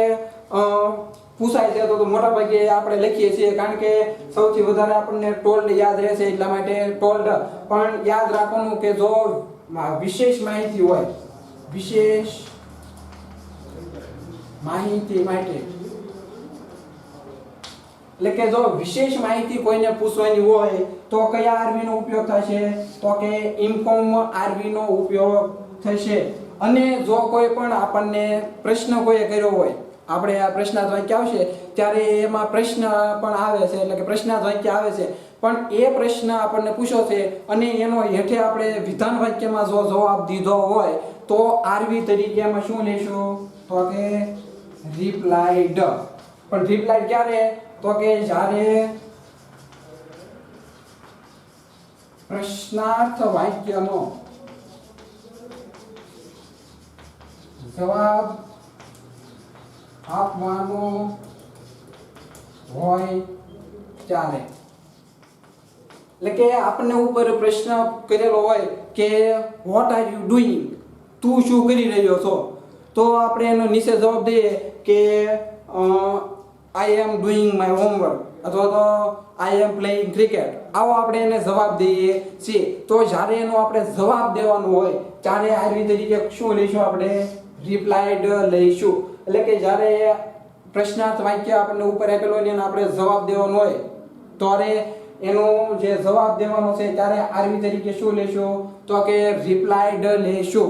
પૂછાય છે તો મોટા ભાગે આપણે લખીએ છીએ કારણ કે સૌથી વધારે આપણને ટોલ્ડ યાદ રહેશે એટલા માટે ટોલ્ડ. પણ યાદ રાખવાનું કે જો વિશેષ માહિતી હોય વિશેષ માહિતી માટે એટલે કે જો વિશેષ માહિતી કોઈને પૂછવાની હોય તો કયા આરવી નો ઉપયોગ થશે? તો કે ઇન્ફોર્મ આરવી નો ઉપયોગ થશે. અને જો કોઈ પણ આપણને પ્રશ્ન કોઈએ કર્યો હોય આપણે આ પ્રશ્નાર્થ વાક્ય આવશે ત્યારે એમાં પ્રશ્ન પણ આવે છે એટલે કે પ્રશ્નાર્થ વાક્ય આવે છે. પણ એ પ્રશ્ન આપણને પૂછ્યો છે અને એનો હેઠે આપણે વિધાન વાક્યમાં જો જવાબ દીધો હોય તો આરવી તરીકે એમાં શું લેશું? તો કે રિપ્લાઇડ. પણ રિપ્લાઇડ ક્યારે? તો કે જ્યારે પ્રશ્નાર્થ વાક્યનો જવાબ આપવાનો હોય ત્યારે. એટલે કે આપણને ઉપર પ્રશ્ન કરેલો હોય કે વોટ આર યુ ડુઈંગ? તું શું કરી રહ્યો છો? તો આપણે એનો નીચે જવાબ દઈએ કે આઈ એમ ડુઈંગ માય હોમવર્ક અથવા તો આઈ એમ પ્લેઇંગ ક્રિકેટ. આવો આપણે એને જવાબ દઈએ છીએ. તો જ્યારે એનો આપણે જવાબ દેવાનો હોય ત્યારે આરવી તરીકે શું લઈશું? આપણે રિપ્લાઇડ લઈશું. એટલે કે જ્યારે પ્રશ્નાર્થ વાક્ય આપણને ઉપર આપેલો હોય અને આપણે જવાબ દેવાનો હોય ત્યારે એનો જે જવાબ દેવાનો છે ત્યારે આરવી તરીકે શું લેશું? તો કે રિપ્લાઇડ લેશું.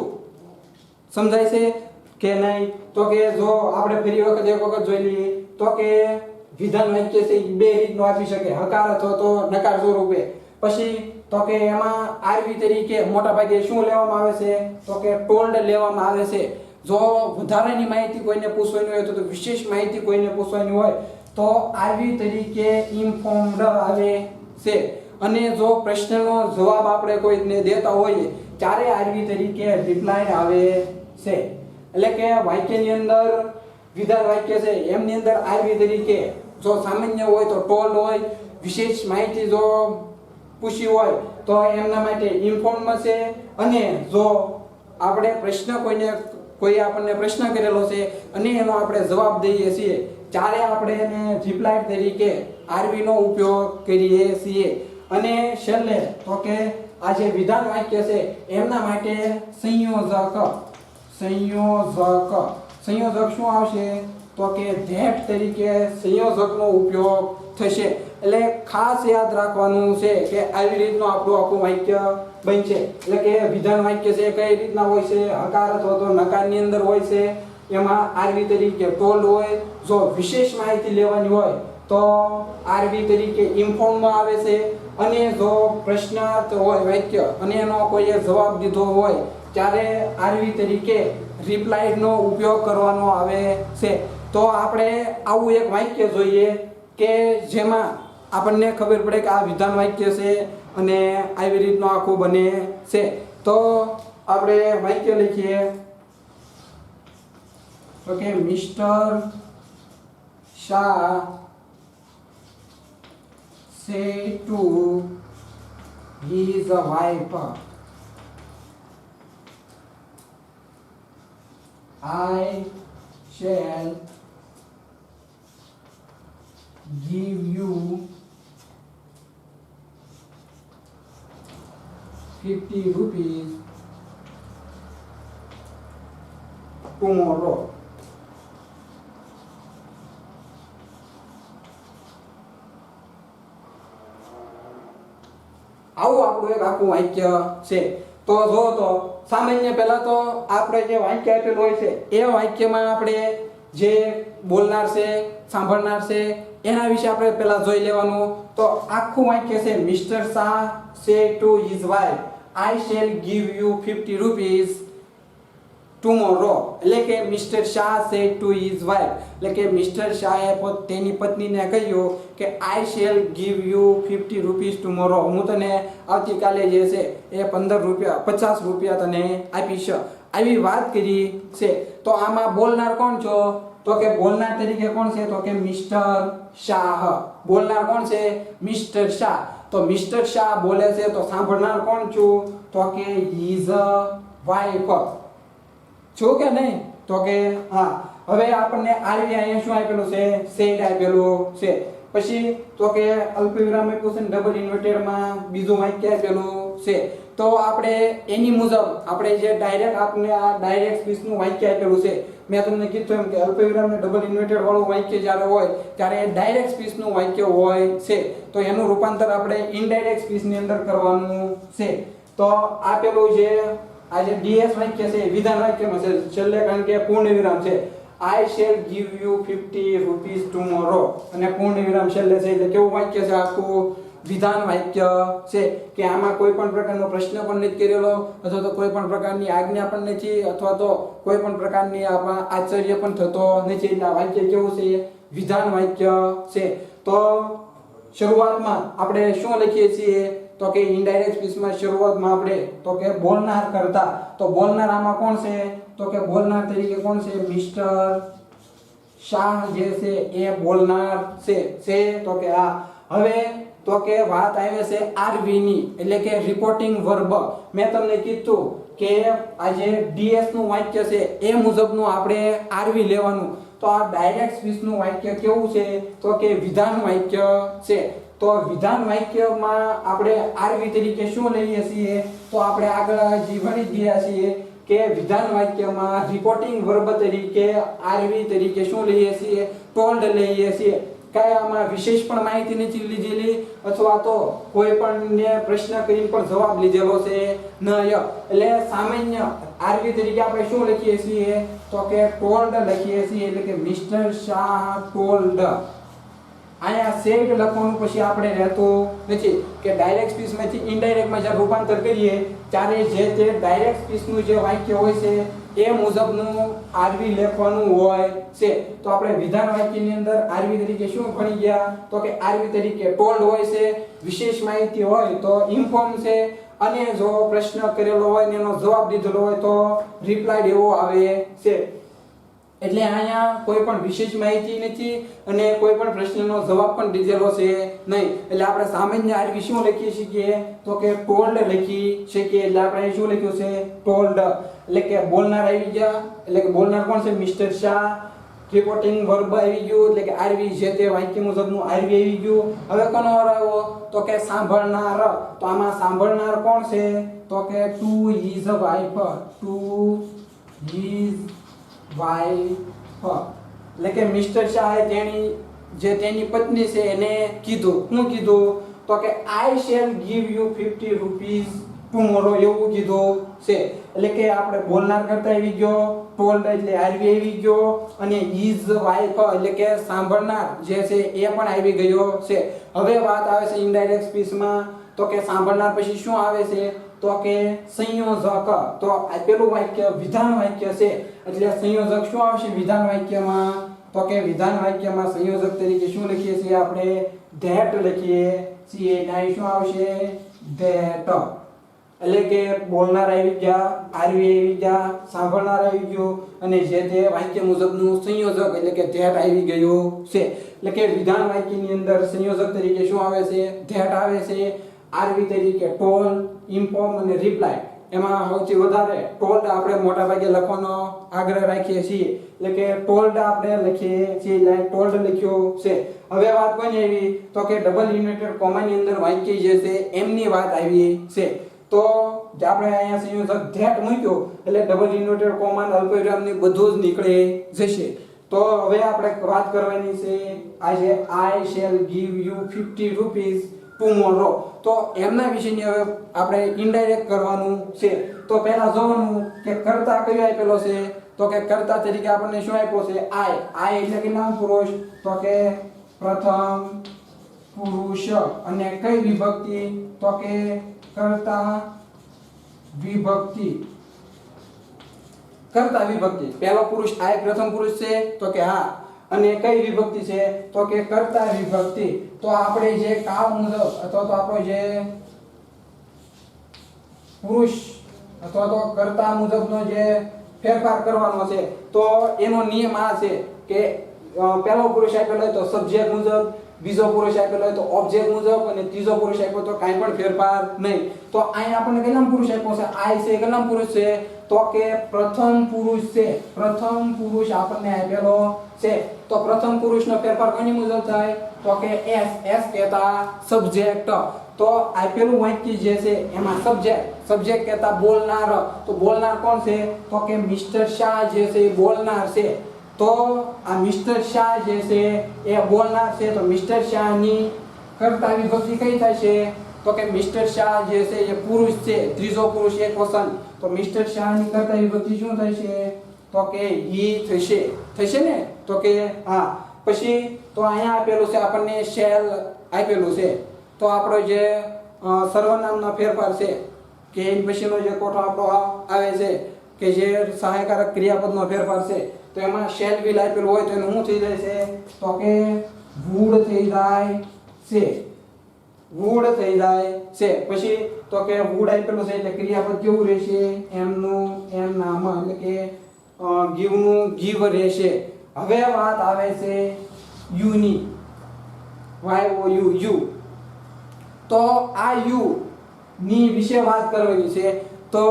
સમજાય છે કે નહીં? તો કે જો આપણે ફરી વખત એક વખત જોઈ લઈએ તો કે વિધાન વાક્ય છે બે રીતનું આપી શકે, હકાર અથવા તો નકાર સ્વરૂપે. પછી તો કે એમાં આરવી તરીકે મોટા ભાગે શું લેવામાં આવે છે? તો કે ટોલ્ડ લેવામાં આવે છે. જો વધારાની માહિતી કોઈને પૂછવાની હોય તો વિશેષ માહિતી કોઈને પૂછવાની હોય તો આરવી તરીકે ઇન્ફોર્મ્ડ આવે છે. અને જો પ્રશ્નનો જવાબ આપણે કોઈને દેતા હોઈએ ત્યારે આરવી તરીકે રિપ્લાય આવે છે. એટલે કે વાક્યની અંદર વિધાન વાક્ય છે એમની અંદર આરવી તરીકે જો સામાન્ય હોય તો ટોલ્ડ હોય, વિશેષ માહિતી જો પૂછી હોય તો એમના માટે ઇન્ફોર્મ છે. અને જો આપણે પ્રશ્ન કોઈ આપણને પ્રશ્ન કરેલો છે અને એનો આપણે જવાબ દઈએ છીએ ત્યારે આપણે એને રિપ્લાય તરીકે આરવી નો ઉપયોગ કરીએ છીએ. અને છેલ્લે તો કે આ જે વિધાન વાક્ય છે એમના માટે સંયોજક સંયોજક શું આવશે તો કે ધેટ તરીકે સંયોજકનો ઉપયોગ થશે એટલે ખાસ યાદ રાખવાનું છે કે આવી રીતનું આપણું આખું વાક્ય બનશે એટલે કે વિધાન વાક્ય છે કઈ રીતના હોય છે હકાર અથવા તો નકારની અંદર હોય છે એમાં આરવી તરીકે ટોલ્ડ હોય જો વિશેષ માહિતી લેવાની હોય તો આરવી તરીકે ઇન્ફોર્મમાં આવે છે અને જો પ્રશ્નાર્થ હોય વાક્ય અને એનો કોઈએ જવાબ દીધો હોય ત્યારે આરવી તરીકે રિપ્લાયનો ઉપયોગ કરવાનો આવે છે તો આપણે આવું એક વાક્ય જોઈએ કે જેમાં આપણને ખબર પડે કે આ વિધાન વાક્ય છે અને આવી રીતનું આખું બને છે તો આપણે વાક્ય લખીએ તો કે mister Shah say to his wife, I shall give you 50 rupees tomorrow. આવું આપણું એક આખું વાક્ય છે તો જો તો સામાન્ય પહેલા તો આપણે જે વાક્ય આપેલું હોય છે એ વાક્યમાં આપણે જે બોલનાર છે સાંભળનાર છે એના વિશે આપણે પહેલા જોઈ લેવાનું તો આખું વાક્ય છે મિસ્ટર શાહ સે to his wife I shell give you 50 rupees tomorrow એટલે કે mister Shah said to his wife એટલે કે મિસ્ટર શાહે તેની પત્નીને કહ્યું કે આઈ shell give you 50 rupees tomorrow હું તને આવતીકાલે જે છે એ 15 રૂપિયા 50 રૂપિયા તને આપીશ આવી વાત કરી છે તો આમાં બોલનાર કોણ છો તો કે બોલનાર તરીકે કોણ છે તો કે મિસ્ટર શાહ બોલનાર કોણ છે મિસ્ટર શાહ તો મિસ્ટર શાહ બોલે છે તો સાંભળનાર કોણ છું તો કે હિઝ વાઇફ છો કે નહીં તો કે હા હવે આપણને આરવી અહીંયા શું આપેલું છે સેડ આપેલું છે પછી તો કે અલ્પવિરામ આપ્યું છે ડબલ ઇન્વર્ટેડમાં બીજું વાક્ય આપેલું છે તો આપણે એની મુજબ આપણે જે ડાયરેક્ટ આપણે આ ડાયરેક્ટ સ્પીચનું વાક્ય આપેલું છે મેં તમને કીધું એમ કે અલ્પવિરામ ને ડબલ ઇન્વર્ટેડ વાળું વાક્ય જ્યારે હોય ત્યારે ડાયરેક્ટ સ્પીચનું વાક્ય હોય છે તો એનું રૂપાંતર આપણે ઇનડાયરેક્ટ સ્પીચની અંદર કરવાનું છે તો આપેલું છે આ જે ડીએસ વાક્ય છે વિધાન વાક્યમાં છે છેલ્લે કારણ કે પૂર્ણ વિરામ છે આઈ shell give you 50 rupees tomorrow અને પૂર્ણ વિરામ છેલ્લે છે એટલે કેવું વાક્ય છે આખું વિધાન વાક્ય છે કે આમાં કોઈ પણ પ્રકારનો પ્રશ્ન પણ નથી કરેલો અથવા તો કોઈ પણ પ્રકારની આજ્ઞા પણ નથી અથવા તો કોઈ પણ પ્રકારની આશ્ચર્ય પણ થતો નથી એટલે આ વાક્ય કેવું છે વિધાન વાક્ય છે તો શરૂઆતમાં આપણે શું લખીએ છીએ તો કે ઇનડાયરેક્ટ સ્પીચમાં શરૂઆતમાં આપણે તો કે બોલનાર કરતા તો બોલનાર આમાં કોણ છે તો કે બોલનાર તરીકે કોણ છે મિસ્ટર શાહ જે છે એ બોલનાર છે તો કે આ હવે તો કે વાત આવે છે આરવી ની એટલે કે રિપોર્ટિંગ વર્બ મેં તમને કીધું કે આ જે ડીએસ નું વાક્ય છે એ મુજબનું આપણે આરવી લેવાનું તો આ ડાયરેક્ટ સ્પીચ નું વાક્ય કેવું છે તો કે વિધાન વાક્ય છે તો વિધાન વાક્યમાં આપણે આરવી તરીકે શું લઈએ છીએ તો આપણે આગળ જે ભણી ગયા છીએ કે વિધાન વાક્યમાં રિપોર્ટિંગ વર્બ તરીકે આરવી તરીકે શું લઈએ છીએ ટોલ્ડ લઈએ છીએ કાંઈ આમાં વિશેષ પણ માહિતી નથી લીધેલી અથવા તો કોઈ પણ ને પ્રશ્ન કરીને પણ જવાબ લીધેલો છે નહીં એટલે સામાન્ય આરવી તરીકે આપણે શું લખીએ છીએ તો કે ટોલ્ડ લખીએ છીએ એટલે કે મિસ્ટર શાહ ટોલ્ડ અહીંયા સેડ લખવાનું પછી આપણે રહેતું નથી કે ડાયરેક્ટ સ્પીચમાંથી ઇનડાયરેક્ટમાં જ્યારે રૂપાંતર કરીએ ત્યારે જે તે ડાયરેક્ટ સ્પીચનું જે વાક્ય હોય છે એ મુજબનું આરવી લખવાનું હોય છે તો આપણે વિધાન વાક્યની અંદર આરવી તરીકે શું ભણી ગયા તો કે આરવી તરીકે ટોલ્ડ હોય છે વિશેષ માહિતી હોય તો ઇન્ફોર્મ છે અને જો પ્રશ્ન કરેલો હોય ને એનો જવાબ દીધેલો હોય તો રિપ્લાય એવો આવે છે એટલે અહીંયા કોઈ પણ વિશેષ માહિતી નથી અને કોઈ પણ પ્રશ્નનો જવાબ પણ દીધેલો છે નહીં એટલે આપણે સામાન્ય આરવી શું લખી શકીએ તો કે ટોલ્ડ લખી શકીએ એટલે આપણે શું લખ્યું છે ટોલ્ડ એટલે કે બોલનાર આવી ગયા એટલે કે બોલનાર કોણ છે મિસ્ટર શાહ રિપોર્ટિંગ વર્બ આવી ગયું એટલે કે આરવી જે તે વાક્ય મુજબનું આરવી આવી ગયું હવે કોનો આવ્યો તો કે સાંભળનાર તો આમાં સાંભળનાર કોણ છે તો કે to his wife to his wife, એટલે કે મિસ્ટર શાહે તેની પત્ની છે એને કીધું, શું કીધું? તો કે આઈ shell give you 50 rupees tomorrow, એવું કીધું છે. એટલે કે આપણે બોલનાર કરતા આવી ગયો, ટોલ્ડ એટલે આવી ગયો, અને ઇઝ વાઇફ એટલે કે સાંભળનાર જે છે એ પણ આવી ગયો છે. હવે વાત આવે છે ઇનડાયરેક્ટ સ્પીચમાં. તો કે સાંભળનાર પછી શું આવે છે? તો કે સંયોજક. તો આપેલું વાક્ય વિધાન વાક્ય છે, એટલે સંયોજક શું આવશે વિધાન વાક્યમાં? તો કે વિધાન વાક્યમાં સંયોજક તરીકે શું લખીએ છીએ આપણે? ધેટ લખીએ છીએ. અહીં શું આવશે? ધેટ. એટલે કે બોલનાર આવી ગયા, આરવી આવી ગયા, સાંભળનાર આવી ગયો, અને જે તે વાક્ય મુજબનું સંયોજક એટલે કે ધેટ આવી ગયું છે. એટલે કે વિધાન વાક્યની અંદર સંયોજક તરીકે શું આવે છે? ધેટ આવે છે. આરવી તરીકે ટોલ્ડ, ઇન્ફોર્મ અને રિપ્લાય. એમાં સૌથી વધારે ટોલ્ડ આપણે મોટા ભાગે લખવાનો આગ્રહ રાખીએ છીએ, એટલે કે ટોલ્ડ આપણે લખીએ છીએ, લાઈન ટોલ્ડ લખ્યો છે. હવે વાત કોની આવી? તો કે ડબલ ઇન્વર્ટેડ કોમાની અંદર વાક્ય જે છે એમની વાત આવી છે. તો જે આપણે અહીંયા સંયોજક ધેટ મૂક્યો એટલે ડબલ ઇન્વર્ટેડ કોમા અલ્પવિરામની બધું જ નીકળી જશે. તો હવે આપણે વાત કરવાની છે આજે આઈ shell give you 50 rupees tomorrow. તો એમના વિશેની હવે આપણે ઇનડાયરેક્ટ કરવાનું છે. તો પહેલા જોવાનું કે કર્તા કયો આપેલો છે? તો કે કર્તા તરીકે આપણને શું આપ્યો છે? આઈ એટલે કે નામ પુરુષ, તો કે પ્રથમ પુરુષ. અને કઈ વિભક્તિ? તો કે કર્તા વિભક્તિ. કર્તા વિભક્તિ. પહેલો પુરુષ આઈ પ્રથમ પુરુષ છે, તો કે હા. અને કઈ વિભક્તિ છે? તો કે કર્તા વિભક્તિ. તો આપણે જે કાળ મુજબ અથવા તો આપણો જે પુરુષ અથવા તો કર્તા મુજબનો જે ફેરફાર કરવાનો છે, તો એનો નિયમ આ છે કે પહેલો પુરુષ આપેલો હોય તો સબ્જેક્ટ મુજબ, બીજો પુરુષ આપેલો હોય તો ઓબ્જેક્ટ મુજબ, અને ત્રીજો પુરુષ આપ્યો તો કાંઈ પણ ફેરફાર નહીં. તો અહીં આપણને કઈ નામ પુરુષ આપ્યો છે? આઈ છે. કઈ નામ પુરુષ છે? તો કે પ્રથમ પુરુષ છે. પ્રથમ પુરુષ આપણને આપેલો છે. તો પ્રથમ પુરુષનો ફેરફાર કોની મુજબ થાય? તો કે એસ કહેતા સબ્જેક્ટ. તો આપેલું વાક્ય જે છે એમાં સબ્જેક્ટ કહેતા બોલનાર. તો બોલનાર કોણ છે? તો કે મિસ્ટર શાહ જે છે એ બોલનાર છે. તો આ મિસ્ટર શાહ જે છે એ બોલનાર છે. તો મિસ્ટર શાહની કર્તા વિભક્તિ કઈ થાય છે? તો કે મિસ્ટર શાહ જે છે એ પુરુષ છે, ત્રીજો પુરુષ એક વચન. તો મિસ્ટર શાહની કર્તા વિભક્તિ શું થાય છે? તો કે હી થશે. થશે ને? તો કે હા. પછી તો અહીંયા આપેલું છે આપણને શેલ આપેલું છે. તો આપણો જે સર્વનામનો ફેરફાર છે કે એની પછીનો જે કોઠો આપણો આવે છે કે જે સહાયકારક ક્રિયાપદનો ફેરફાર છે, તો એમાં શેલ વિલ આપેલું હોય તો એનું શું થઈ જાય છે? તો કે વુડ થઈ જાય છે. વુડ થઈ જાય છે. પછી તો કે વુડ આપેલું છે એટલે ક્રિયાપદ કેવું રહેશે? એમનું એમ નામ, એટલે કે ગીવનું ગીવ રહેશે. હવે વાત આવે છે યુની. YOU. તો આ યુ ની વિશે વાત કરવાની છે. તો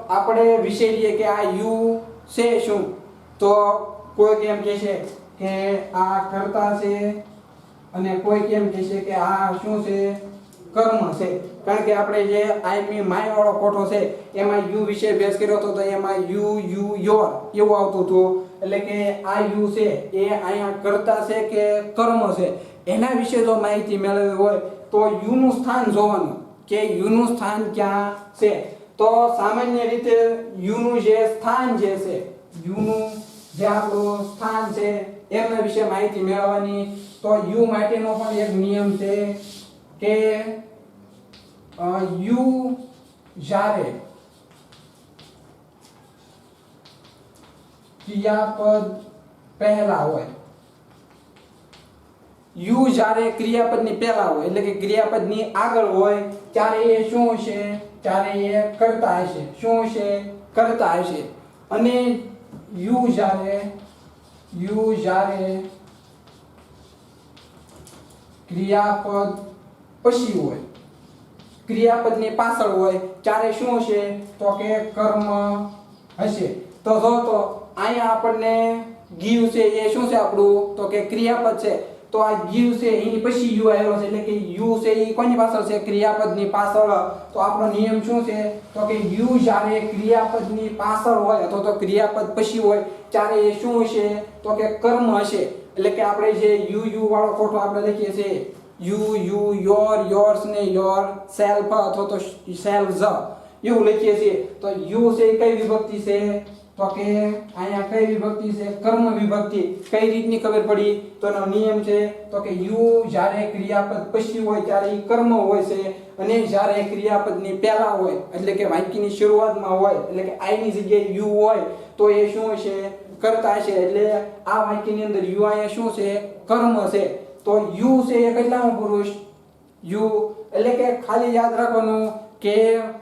આપણે વિષય લઈએ કે આ યુ છે શું? તો કોઈ કેમ કહે છે કે આ કર્તા છે, અને કોઈ કેમ કહે છે કે આ શું છે? કર્મ છે. કારણ કે આપણે જે આઈ મી માય વાળો કોઠો છે એમાં યુ વિશે અભ્યાસ કર્યો હતો, તો એમાં યુ યોર એવું આવતું હતું. એટલે કે આ યુ છે એ અહીંયા કર્તા છે કે કર્મ છે, એના વિશે જો માહિતી મેળવવી હોય તો યુ નું સ્થાન જોવાનું કે યુ નું સ્થાન ક્યાં છે. તો સામાન્ય રીતે યુ નું જે સ્થાન જે છે, યુ નું જે આપણું સ્થાન છે એમના વિશે માહિતી મેળવવાની. તો યુ માટેનો પણ એક નિયમ છે કે યુ જ્યારે ક્રિયાપદ પહેલા હોય, યુ જ્યારે ક્રિયાપદની પહેલા હોય એટલે કે ક્રિયાપદની આગળ હોય ત્યારે એ શું હશે? ત્યારે એ કર્તા હશે. શું હશે? કર્તા હશે. અને યુ જ્યારે ક્રિયાપદ પછી હોય, ક્રિયાપદની પાછળ હોય ત્યારે શું હશે? તો કે કર્મ હશે. તો જો તો અહીંયા આપણને ગીવ છે એ શું છે આપણું? તો કે ક્રિયાપદ છે. તો આ ગીવ છે એની પછી યુ આવ્યો છે, એટલે કે યુ છે એ કોની પાછળ છે? ક્રિયાપદની પાછળ. તો આપણો નિયમ શું છે? તો કે યુ જ્યારે ક્રિયાપદની પાછળ હોય અથવા તો ક્રિયાપદ પછી હોય ત્યારે એ શું હશે? તો કે કર્મ હશે. એટલે કે આપણે જે યુ વાળો કોઠો આપણે લખીએ છીએ યુ યોર્સ ને યોર સેલ્ફ અથવા તો સેલ્વ્સ એવું લખીએ છીએ. તો યુ છે એ કઈ વિભક્તિ છે? તો કે અહીંયા કઈ વિભક્તિ છે? કર્મ વિભક્તિ. કઈ રીતની ખબર પડી? તો એનો નિયમ છે તો કે યુ જ્યારે ક્રિયાપદ પછી હોય ત્યારે એ કર્મ હોય છે, અને જ્યારે ક્રિયાપદની પહેલા હોય એટલે કે વાક્યની શરૂઆતમાં હોય એટલે કે આઈ ની જગ્યાએ યુ હોય તો એ શું છે? કરતા છે. એટલે આ વાક્યની અંદર યુ અહીંયા શું છે? કર્મ છે. તો યુ છે એ કેટલામો પુરુષ? યુ એટલે કે ખાલી યાદ રાખવાનું કે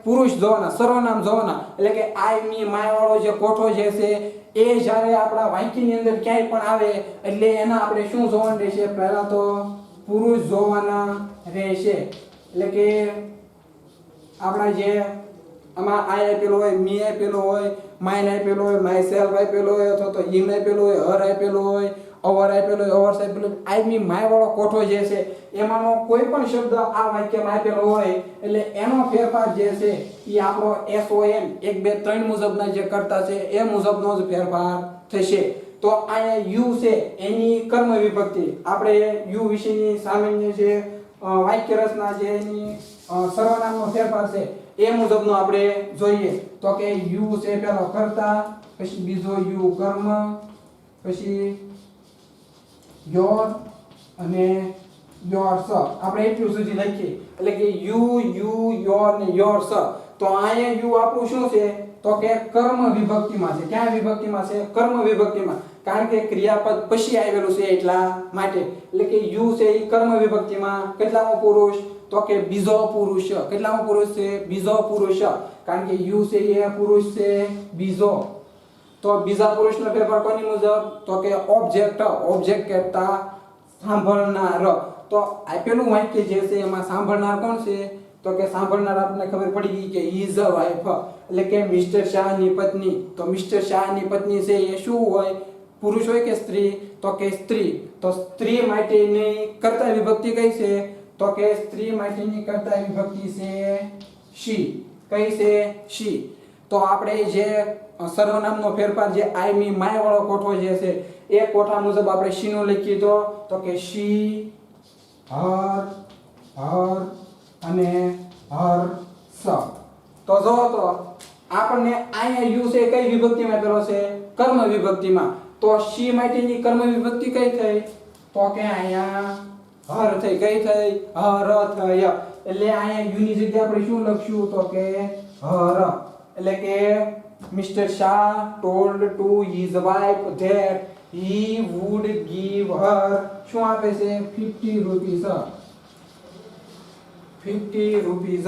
પુરુષ જોવાના, સર્વનામ જોવાના. એટલે કે આઈ મી માય વાળો જે કોઠો જે છે એ જ્યારે આપણા વાક્યની અંદર ક્યાંય પણ આવે એટલે એના આપણે શું જોવાનું રહેશે? પહેલા તો પુરુષ જોવાના રહેશે. એટલે કે આપણા જે આમાં આઈ આપેલો હોય, મી આપેલો હોય, માઇન આપેલો હોય, માય સેલ્ફ આપેલો હોય અથવા તો હિમ આપેલો હોય, હર આપેલો હોય, અવર આપેલો હોય, અવર્સ આપેલો હોય, આઈ મી માય વાળો કોઠો જે છે એમાંનો કોઈ પણ શબ્દ આ વાક્યમાં આપેલો હોય એટલે એનો ફેરફાર જે છે એ આપણો SOM 1 2 3 મુજબના જે કરતા છે એ મુજબનો જ ફેરફાર થશે. તો અહીંયા યુ છે એની કર્મ વિભક્તિ. આપણે યુ વિશેની સામાન્ય જે વાક્ય રચના જે એની સર્વનામનો ફેરફાર છે એ મુજબનો આપણે જોઈએ. તો કે યુ છે પેલો કર્તા, પછી બીજો યુ કર્મ, પછી યોર અને યોર્સ. આપણે એટલું સુધી લખીએ એટલે કે યુ યોર ને યોર્સ. તો અહીંયા યુ આપણું શું છે? તો કે કર્મ વિભક્તિમાં છે. ક્યાં વિભક્તિમાં છે? કર્મ વિભક્તિમાં. કારણ કે ક્રિયાપદ પછી આવેલું છે એટલા માટે. એટલે કે યુ છે એ કર્મ વિભક્તિમાં કેટલામો પુરુષ? તો કે બીજો પુરુષ. કેટલામો પુરુષ છે? બીજો પુરુષ. કારણ કે યુ છે એ પુરુષ છે બીજો. તો બીજા પુરુષનો ફેરફાર કોની મુજબ? તો કે ઓબ્જેક્ટ કરતા સાંભળનાર. તો આપેલું વાક્ય જે છે એમાં સાંભળનાર કોણ છે? તો કે સાંભળનાર આપણને ખબર પડી ગઈ કે ઇઝ અ વાઇફ એટલે કે મિસ્ટર શાહની પત્ની. તો મિસ્ટર શાહની પત્ની છે એ શું હોય? પુરુષ હોય કે સ્ત્રી? તો કે સ્ત્રી. તો સ્ત્રી માટેની કર્તા વિભક્તિ કઈ છે? તો કે સ્ત્રી માટેની કર્તા વિભક્તિ છે શી. કઈ છે? શી. તો આપણે જે સર્વનામનો ફેરફાર જે આઈ મી માય વાળો કોઠો જે છે એ કોઠા મુજબ આપણે શી નો લખીએ તો કે શી, હર અને હર્ષ. તો જો તો આપણને અહીંયા યુ છે કઈ વિભક્તિમાં આપેલો છે? કર્મ વિભક્તિમાં. તો શી માટેની કર્મ વિભક્તિ કઈ થઈ? તો કે અહીંયા હર થઈ. કઈ થઈ? હર થઈ. એટલે અહીંયા યુ ની જગ્યાએ આપણે શું લખશું? તો કે હર. એટલે કે Mr. Shah told to his wife that he would give her શું આપે છે? 50 rupees. 50 rupees.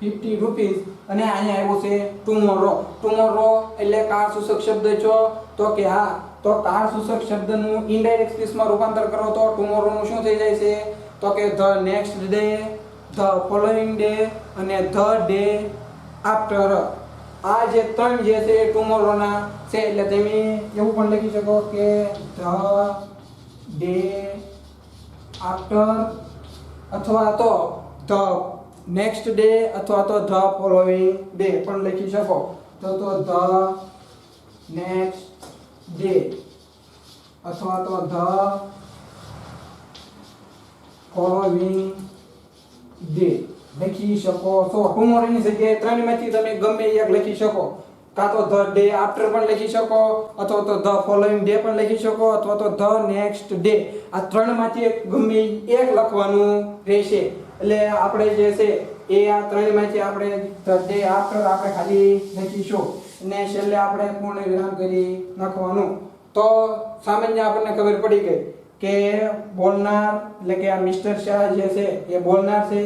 50 rupees. અને અહીંયા આવ્યું છે ટુમોરો એટલે કાળ સૂચક શબ્દ છો? તો કે હા. તો કાળ સૂચક શબ્દનું ઇનડાયરેક્ટ સ્પીચમાં રૂપાંતર કરો તો ટુમોરો નું શું થઈ જાય છે? તો કે the next day, the following day અને ધ ડે આફ્ટર. આ જે ત્રણ જે છે એ ટુમોરોના છે. એટલે તમે એવું પણ લખી શકો કે ધ ડે આફ્ટર અથવા તો ધ નેક્સ્ટ ડે અથવા તો ધ ફોલોઈંગ ડે પણ લખી શકો. તો ધ નેક્સ્ટ ડે અથવા તો ધ ફોલોઈંગ ડે લખી શકો છો. ટુમોરોની જગ્યાએ ત્રણમાંથી તમે ગમે એક લખી શકો. કાં તો ધ ડે આફ્ટર પણ લખી શકો અથવા તો ધ ફોલોઈંગ ડે પણ લખી શકો અથવા તો ધ નેક્સ્ટ ડે. આ ત્રણમાંથી ગમે એક લખવાનું રહેશે. એટલે આપણે જે છે એ આ ત્રણમાંથી આપણે ધ ડે આફ્ટર આપણે ખાલી લખીશું અને છેલ્લે આપણે પૂર્ણ વિરામ કરી નાખવાનું. તો સામાન્ય આપણને ખબર પડી ગઈ કે બોલનાર એટલે કે આ મિસ્ટર શાહ જે છે એ બોલનાર છે,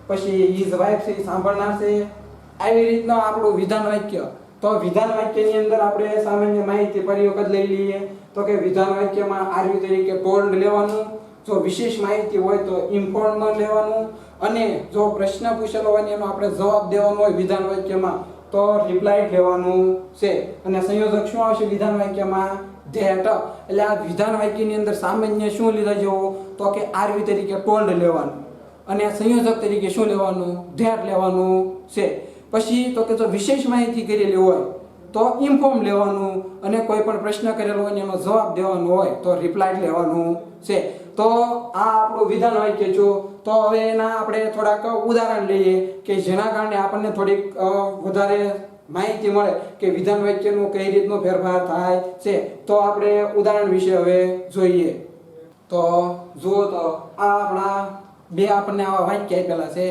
પછી હિઝ વાઇફ છે સાંભળનાર છે. આવી રીતના આપણું વિધાન વાક્ય. તો વિધાન વાક્યની અંદર આપણે સામાન્ય માહિતી ફરી વખત લઈ લઈએ તો કે વિધાન વાક્યમાં આરવી તરીકે ટોલ્ડ લેવાનું, જો વિશેષ માહિતી હોય તો ઇન્ફોર્મર લેવાનું, અને જો પ્રશ્ન પૂછેલો હોય એનો આપણે જવાબ દેવાનો હોય વિધાન વાક્યમાં તો રિપ્લાય લેવાનું છે. અને સંયોજક શું આવશે વિધાન વાક્યમાં? ધેટ એટલે આ વિધાન વાક્યની અંદર સામાન્ય શું લીધા જેવું તો કે આરવી તરીકે ટોલ્ડ લેવાનું અને સંયોજક તરીકે શું લેવાનું ધેટ લેવાનું છે. પછી તો કે જો વિશેષ માહિતી કરેલી હોય તો ઇન્ફોર્મ લેવાનું અને કોઈ પણ પ્રશ્ન કરેલો હોય એનો જવાબ દેવાનો હોય તો રિપ્લાય લેવાનું છે. તો આ આપણું વિધાન વાક્ય છે. તો હવે એના આપણે થોડાક ઉદાહરણ લઈએ કે જેના કારણે આપણને થોડીક વધારે માહિતી મળે કે વિધાન વાક્યનું કઈ રીતનો ફેરફાર થાય છે. તો આપણે ઉદાહરણ વિશે હવે જોઈએ. તો જુઓ તો આ આપણા બે આપણને આવા વાક્ય આપેલા છે.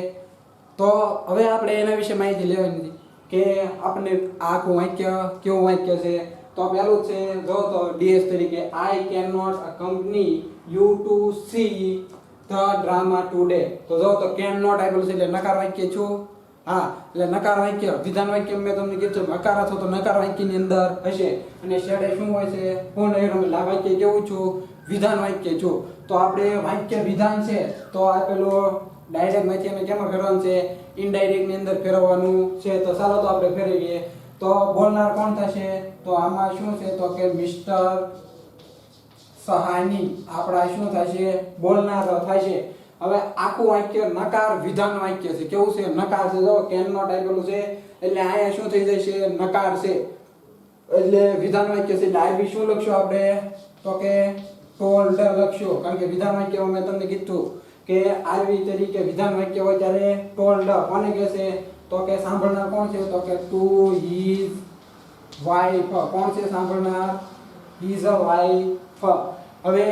તો હવે આપણે એના વિશે માહિતી લેવાની કે આપણને આખું વાક્ય કેવું વાક્ય છે. તો પહેલું છે જો તો ડીએસ તરીકે I can not accompany you to see the drama today. તો જો તો કેન નોટ આપેલું છે એટલે નકાર વાક્ય છું. હા એટલે નકાર વાક્ય વિધાન વાક્ય મેં તમને કીધું નકાર અથવા તો નકાર વાક્યની અંદર હશે અને છેડે શું હોય છે પૂર્ણ વિરામ. એટલે આ વાક્ય કેવું છું વિધાન વાક્ય છું. તો આપણે વાક્ય વિધાન છે તો આપેલું ડાયરેક્ટ માંથી અમે કેમાં ફેરવવાનું છે ઇનડાયરેક્ટ ની અંદર ફેરવવાનું છે. તો ચાલો તો આપણે ફેરવીએ. તો બોલનાર કોણ થશે તો આમાં શું છે તો કે મિસ્ટર સહાની આપણા શું થશે બોલનાર થશે. હવે આખું વાક્ય નકાર વિધાન વાક્ય છે. કેવું છે નકાર છે. જો કેન નોટ આપેલું છે એટલે અહીંયા શું થઈ જશે નકાર છે એટલે વિધાન વાક્ય છે. એટલે આ બી શું લખશું આપણે તો કે ટોલ્ડ લખશું કારણ કે વિધાન વાક્ય મેં તમને કીધું કે આરવી તરીકે વિધાન વાક્ય હોય ત્યારે ટોલ્ડ કોને કહેશે તો કે સાંભળનાર કોણ છે તો કે ટુ હિઝ વાઇફ. કોણ છે સાંભળનાર હિઝ અ વાઇફ. હવે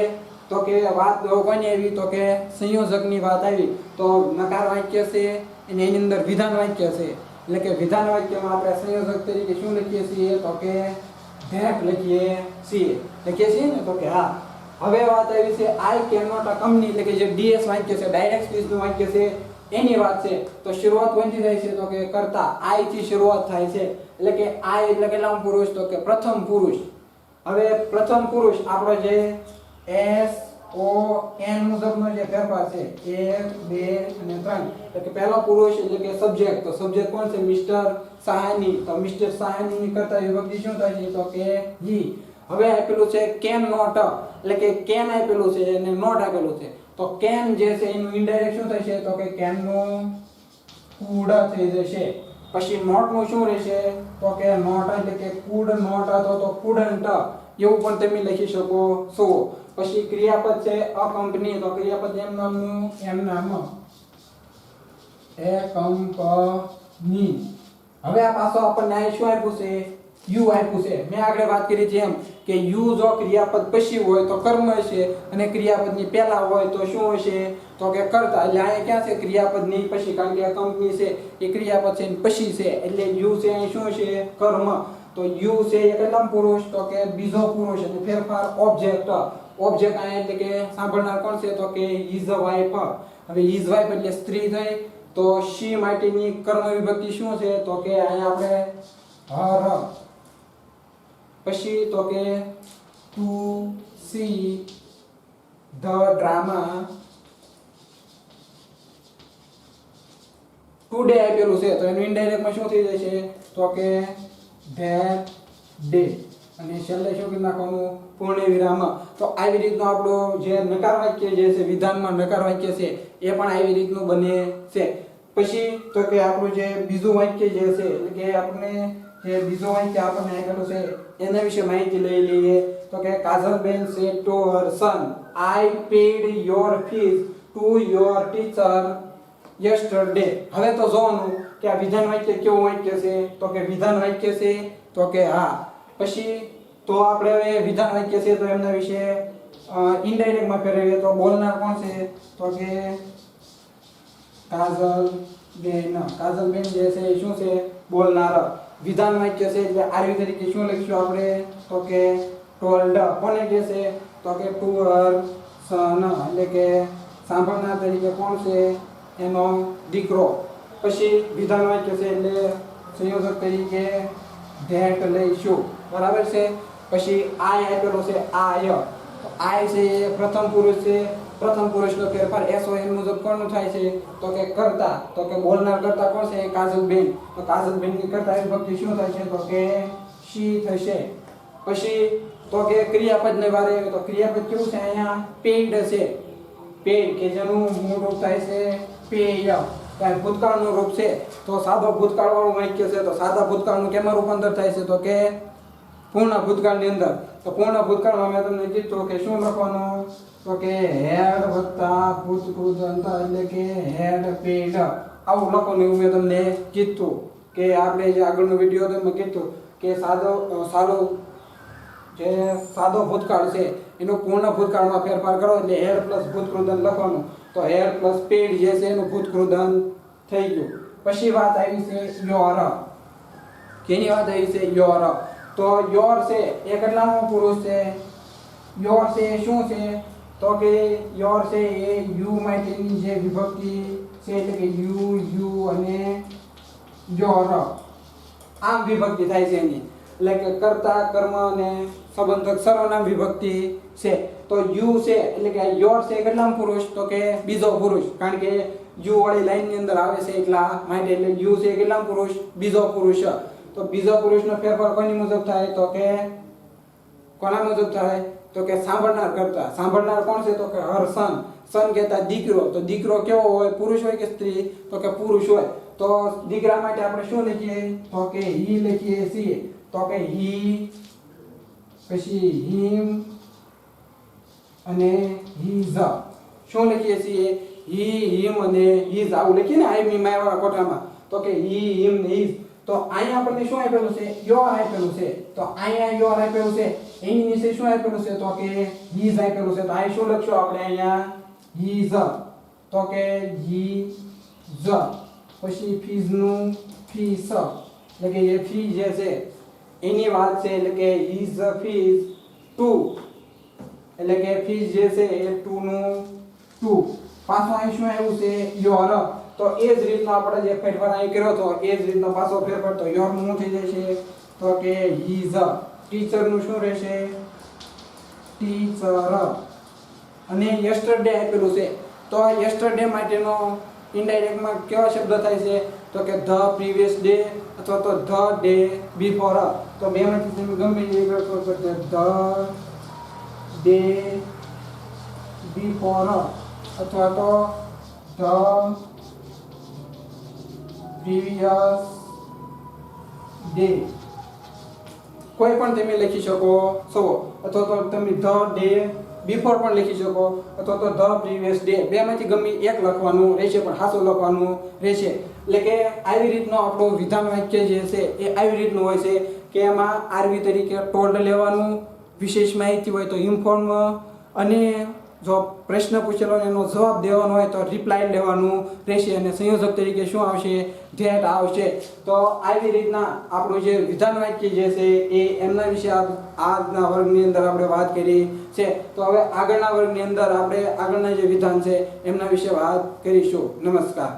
તો કે વાત કોની આવી તો કે સંયોજકની વાત આવી. તો નકાર વાક્ય છે અને એની અંદર વિધાન વાક્ય છે એટલે કે વિધાન વાક્યમાં આપણે સંયોજક તરીકે શું લખીએ છીએ તો કે ધેટ લખીએ છીએ ને તો કે હા. હવે વાત આવી છે આઈ કેન નોટ અકમ્પની એટલે કે જે ડીએસ વાક્ય છે ડાયરેક્ટ સ્પીચનું વાક્ય છે એની વાત છે. તો શરૂઆત કોણથી થાય છે તો કે કરતા આઈ થી શરૂઆત થાય છે એટલે કે આઈ એટલે કેટલામો પુરુષ તો કે પ્રથમ પુરુષ. હવે પ્રથમ પુરુષ આપણો જે એસ ઓ એન મુજબનો જે ફેરફાર છે 1 2 અને 3 એટલે કે પહેલો પુરુષ એટલે કે સબ્જેક્ટ. તો સબ્જેક્ટ કોણ છે મિસ્ટર સહાની. તો મિસ્ટર સહાની ની કરતા વિભક્તિ શું થાય છે તો કે હી. હવે આપેલું છે કેન નોટ એટલે કે કેન આપેલું છે અને નોટ આપેલું છે. તો કેન જે છે એનું ઇનડાયરેક્ટ શું થશે તો કે કેન નું કુડ થઈ જશે. પછી નોટ નું શું રહેશે તો કે નોટ એટલે કે કુડ નોટ અથવા તો કુડન્ટ એવું પણ તમે લખી શકો છો. પછી ક્રિયાપદ છે અકમ્પની. તો ક્રિયાપદ એમ નામનું એમ નામ એ કંપની. હવે આ પાછો આપણને આ શું આપ્યું છે યુ આપ્યું છે. મેં આગળ વાત કરી છે એમ કે યુ જો ક્રિયાપદ પછી હોય તો કર્મ હશે અને ક્રિયાપદની પહેલા હોય તો શું હશે તો કે કર્તા. એટલે આ ક્યાં છે ક્રિયાપદની પછી કારણ કે આ કંપની છે એ ક્રિયાપદ છે પછી છે એટલે યુ છે અહીં શું છે કર્મ. તો યુ છે એ કેટલામ પુરુષ તો કે બીજો પુરુષ અને ફેરફાર ઓબ્જેક્ટ. ઓબ્જેક્ટ આ એટલે કે સાંભળનાર કોણ છે તો કે હિઝ અ વાઇફ. હવે હિઝ વાઇફ એટલે સ્ત્રી થઈ તો શી માટેની કર્મ વિભક્તિ શું છે તો કે અહીંયા આપણે હર. પછી તો કે to see the drama today આપેલું છે તો એનું ઇનડાયરેક્ટમાં શું થઈ જશે તો કે ધેટ ડે અને છેલ્લે શું કરી નાખવાનું પૂર્ણ વિરામ. તો આવી રીતનું આપણું જે નકાર વાક્ય જે છે વિધાનમાં નકાર વાક્ય છે એ પણ આવી રીતનું બને છે. પછી તો કે આપણું જે બીજું વાક્ય જે છે એટલે કે આપણે જે બીજું વાક્ય આપણને આપેલું છે એના વિશે માહિતી લઈ લઈએ. તો કે Kajalben said to her son I paid your fees to your teacher yesterday. હવે તો જોવાનું કે આ વિધાન વાક્ય કેવું વાક્ય છે તો કે વિધાન વાક્ય છે તો કે હા. પછી તો આપણે હવે વિધાન વાક્ય છે તો એમના વિશે ઇનડાયરેક્ટમાં ફેરવીએ તો બોલનાર કોણ છે તો કે કાજલબેન જે છે એ શું છે બોલનાર. વિધાન વાક્ય છે એટલે આરવી તરીકે શું લખીશું આપણે તો કે ટોલ્ડ. કોને કહે છે તો કે ટુ હર સન એટલે કે સાંભળનાર તરીકે કોણ છે એનો દીકરો. પછી વિધાન વાક્ય છે એટલે સંયોજક તરીકે ધેટ લઈશું બરાબર છે. પછી આય આપેલો છે આય. આય છે એ પ્રથમ પુરુષ છે. પ્રથમ પુરુષનો ફેરફાર એસઓએન મુજબ કોનું થાય છે તો કે કરતા. તો કે બોલનાર કરતા કોણ છે કાજલબેન. તો કાજલબેન ની કરતા વિભક્તિ શું થાય છે તો કે શી થશે. પછી તો કે ક્રિયાપદને વારે તો ક્રિયાપદ કેવું છે અહીંયા પેઇડ છે. પેઇડ કે જેનું મૂળ રૂપ થાય છે પેય. કારણ ભૂતકાળનું રૂપ છે તો સાદો ભૂતકાળ વાળું વાક્ય છે તો સાદા ભૂતકાળનું કેમાં રૂપાંતર થાય છે તો કે પૂર્ણ ભૂતકાળની અંદર. તો પૂર્ણ ભૂતકાળમાં મેં તમને કીધું કે શું લખવાનું તો કે હેડ વત્તા ભૂતકૃત અંતર એટલે કે હેડ પેઇડ આવું લખવાનું એવું મેં તમને કીધું કે આપણે જે આગળનો વિડીયો હતો એમાં કીધું કે સાદો ભૂતકાળ છે એનું પૂર્ણ ભૂતકાળમાં ફેરફાર કરો એટલે હેડ પ્લસ ભૂતકૃદન લખવાનું. તો હેડ પ્લસ પેઇડ જે છે એનું ભૂતકૃદન થઈ ગયું. પછી વાત આવી છે યોર. કેની વાત આવી છે યોર. તો યોર છે એ કેટલામો પુરુષ છે? યોર છે શું છે તો કે યોર છે એ યુ માટેની જે વિભક્તિ છે એટલે કે યુ અને યોર આમ વિભક્તિ થાય છે એની. એટલે કે કર્તા કર્મ અને સંબંધક સર્વનામ વિભક્તિ છે. તો યુ છે એટલે કે યોર છે કેટલામ પુરુષ તો કે બીજો પુરુષ. કારણ કે યુ વાળી લાઈન ની અંદર આવે છે એટલા માટે એટલે યુ છે કેટલામ પુરુષ? બીજો પુરુષ. તો બીજો પુરુષનો ફેરફાર કોની મુજબ થાય તો કે કોના મુજબ થાય તો કે સાંભળનાર કરતા. સાંભળનાર કોણ છે તો કે હર સન. સન કહેતા દીકરો. તો દીકરો કેવો હોય? પુરુષ હોય કે સ્ત્રી? તો કે પુરુષ હોય. તો દીકરા માટે આપણે શું લખીએ તો કે હી લખીએ છીએ. તો કે હી પછી હિમ અને હિઝ શું લખીએ છીએ? હી હિમ અને હિઝ આવું લખીએ ને આઈ મી માય વાળા કોઠામાં. તો કે હી હિમ ને હિઝ. તો અહીંયા આપણને શું આપેલું છે? યોર આપેલું છે. તો અહીંયા યોર આપેલું છે એની નીચે શું આપેલું છે તો કે હિઝ આપેલું છે. તો અહીં શું લખશું આપણે અહીંયા? હિઝ. તો કે હિઝ પછી ફીઝ નું ફીસ એટલે કે એ ફી જે છે એની વાત છે એટલે કે હિઝ ફીઝ 2 એટલે કે ફીઝ જે છે એ 2 નું 2. પાછું અહીં શું આવ્યું છે? યોર. તો એ જ રીતનો આપણે જે ફેરફાર અહીં કર્યો તો એ જ રીતનો પાછો ફેરફાર તો યોર નું થઈ જશે તો કે હિઝ. ટીચર નું શું રહેશે? ટીચર. અને યસ્ટરડે આપેલું છે તો યસ્ટરડે માટેનો ઇનડાયરેક્ટ માં કેવો શબ્દ થાય છે તો કે ધ પ્રીવિયસ ડે અથવા તો ધ ડે બિફોર. તો બેમાંથી તમે ગમે એ લખો તો ધ ડે બિફોર અથવા તો ધ પ્રીવિયસ ડે કોઈ પણ તમે લખી શકો છો. અથવા તો તમે ધ ડે બિફોર પણ લખી શકો અથવા તો ધ પ્રીવિયસ ડે બેમાંથી ગમે એક લખવાનું રહેશે પણ સાચું લખવાનું રહેશે. એટલે કે આવી રીતનો આપણો વિધાન વાક્ય જે છે એ આવી રીતનું હોય છે કે એમાં આરવી તરીકે ટોલ્ડ લેવાનું, વિશેષ માહિતી હોય તો ઇન્ફોર્મ, અને જો પ્રશ્ન પૂછેલો એનો જવાબ દેવાનો હોય તો રિપ્લાય લેવાનું રહેશે. અને સંયોજક તરીકે શું આવશે? ધેટ આવશે. તો આવી રીતના આપણું જે વિધાન વાક્ય જે છે એ એમના વિશે આજના વર્ગની અંદર આપણે વાત કરી છે. તો હવે આગળના વર્ગની અંદર આપણે આગળના જે વિધાન છે એમના વિશે વાત કરીશું. નમસ્કાર.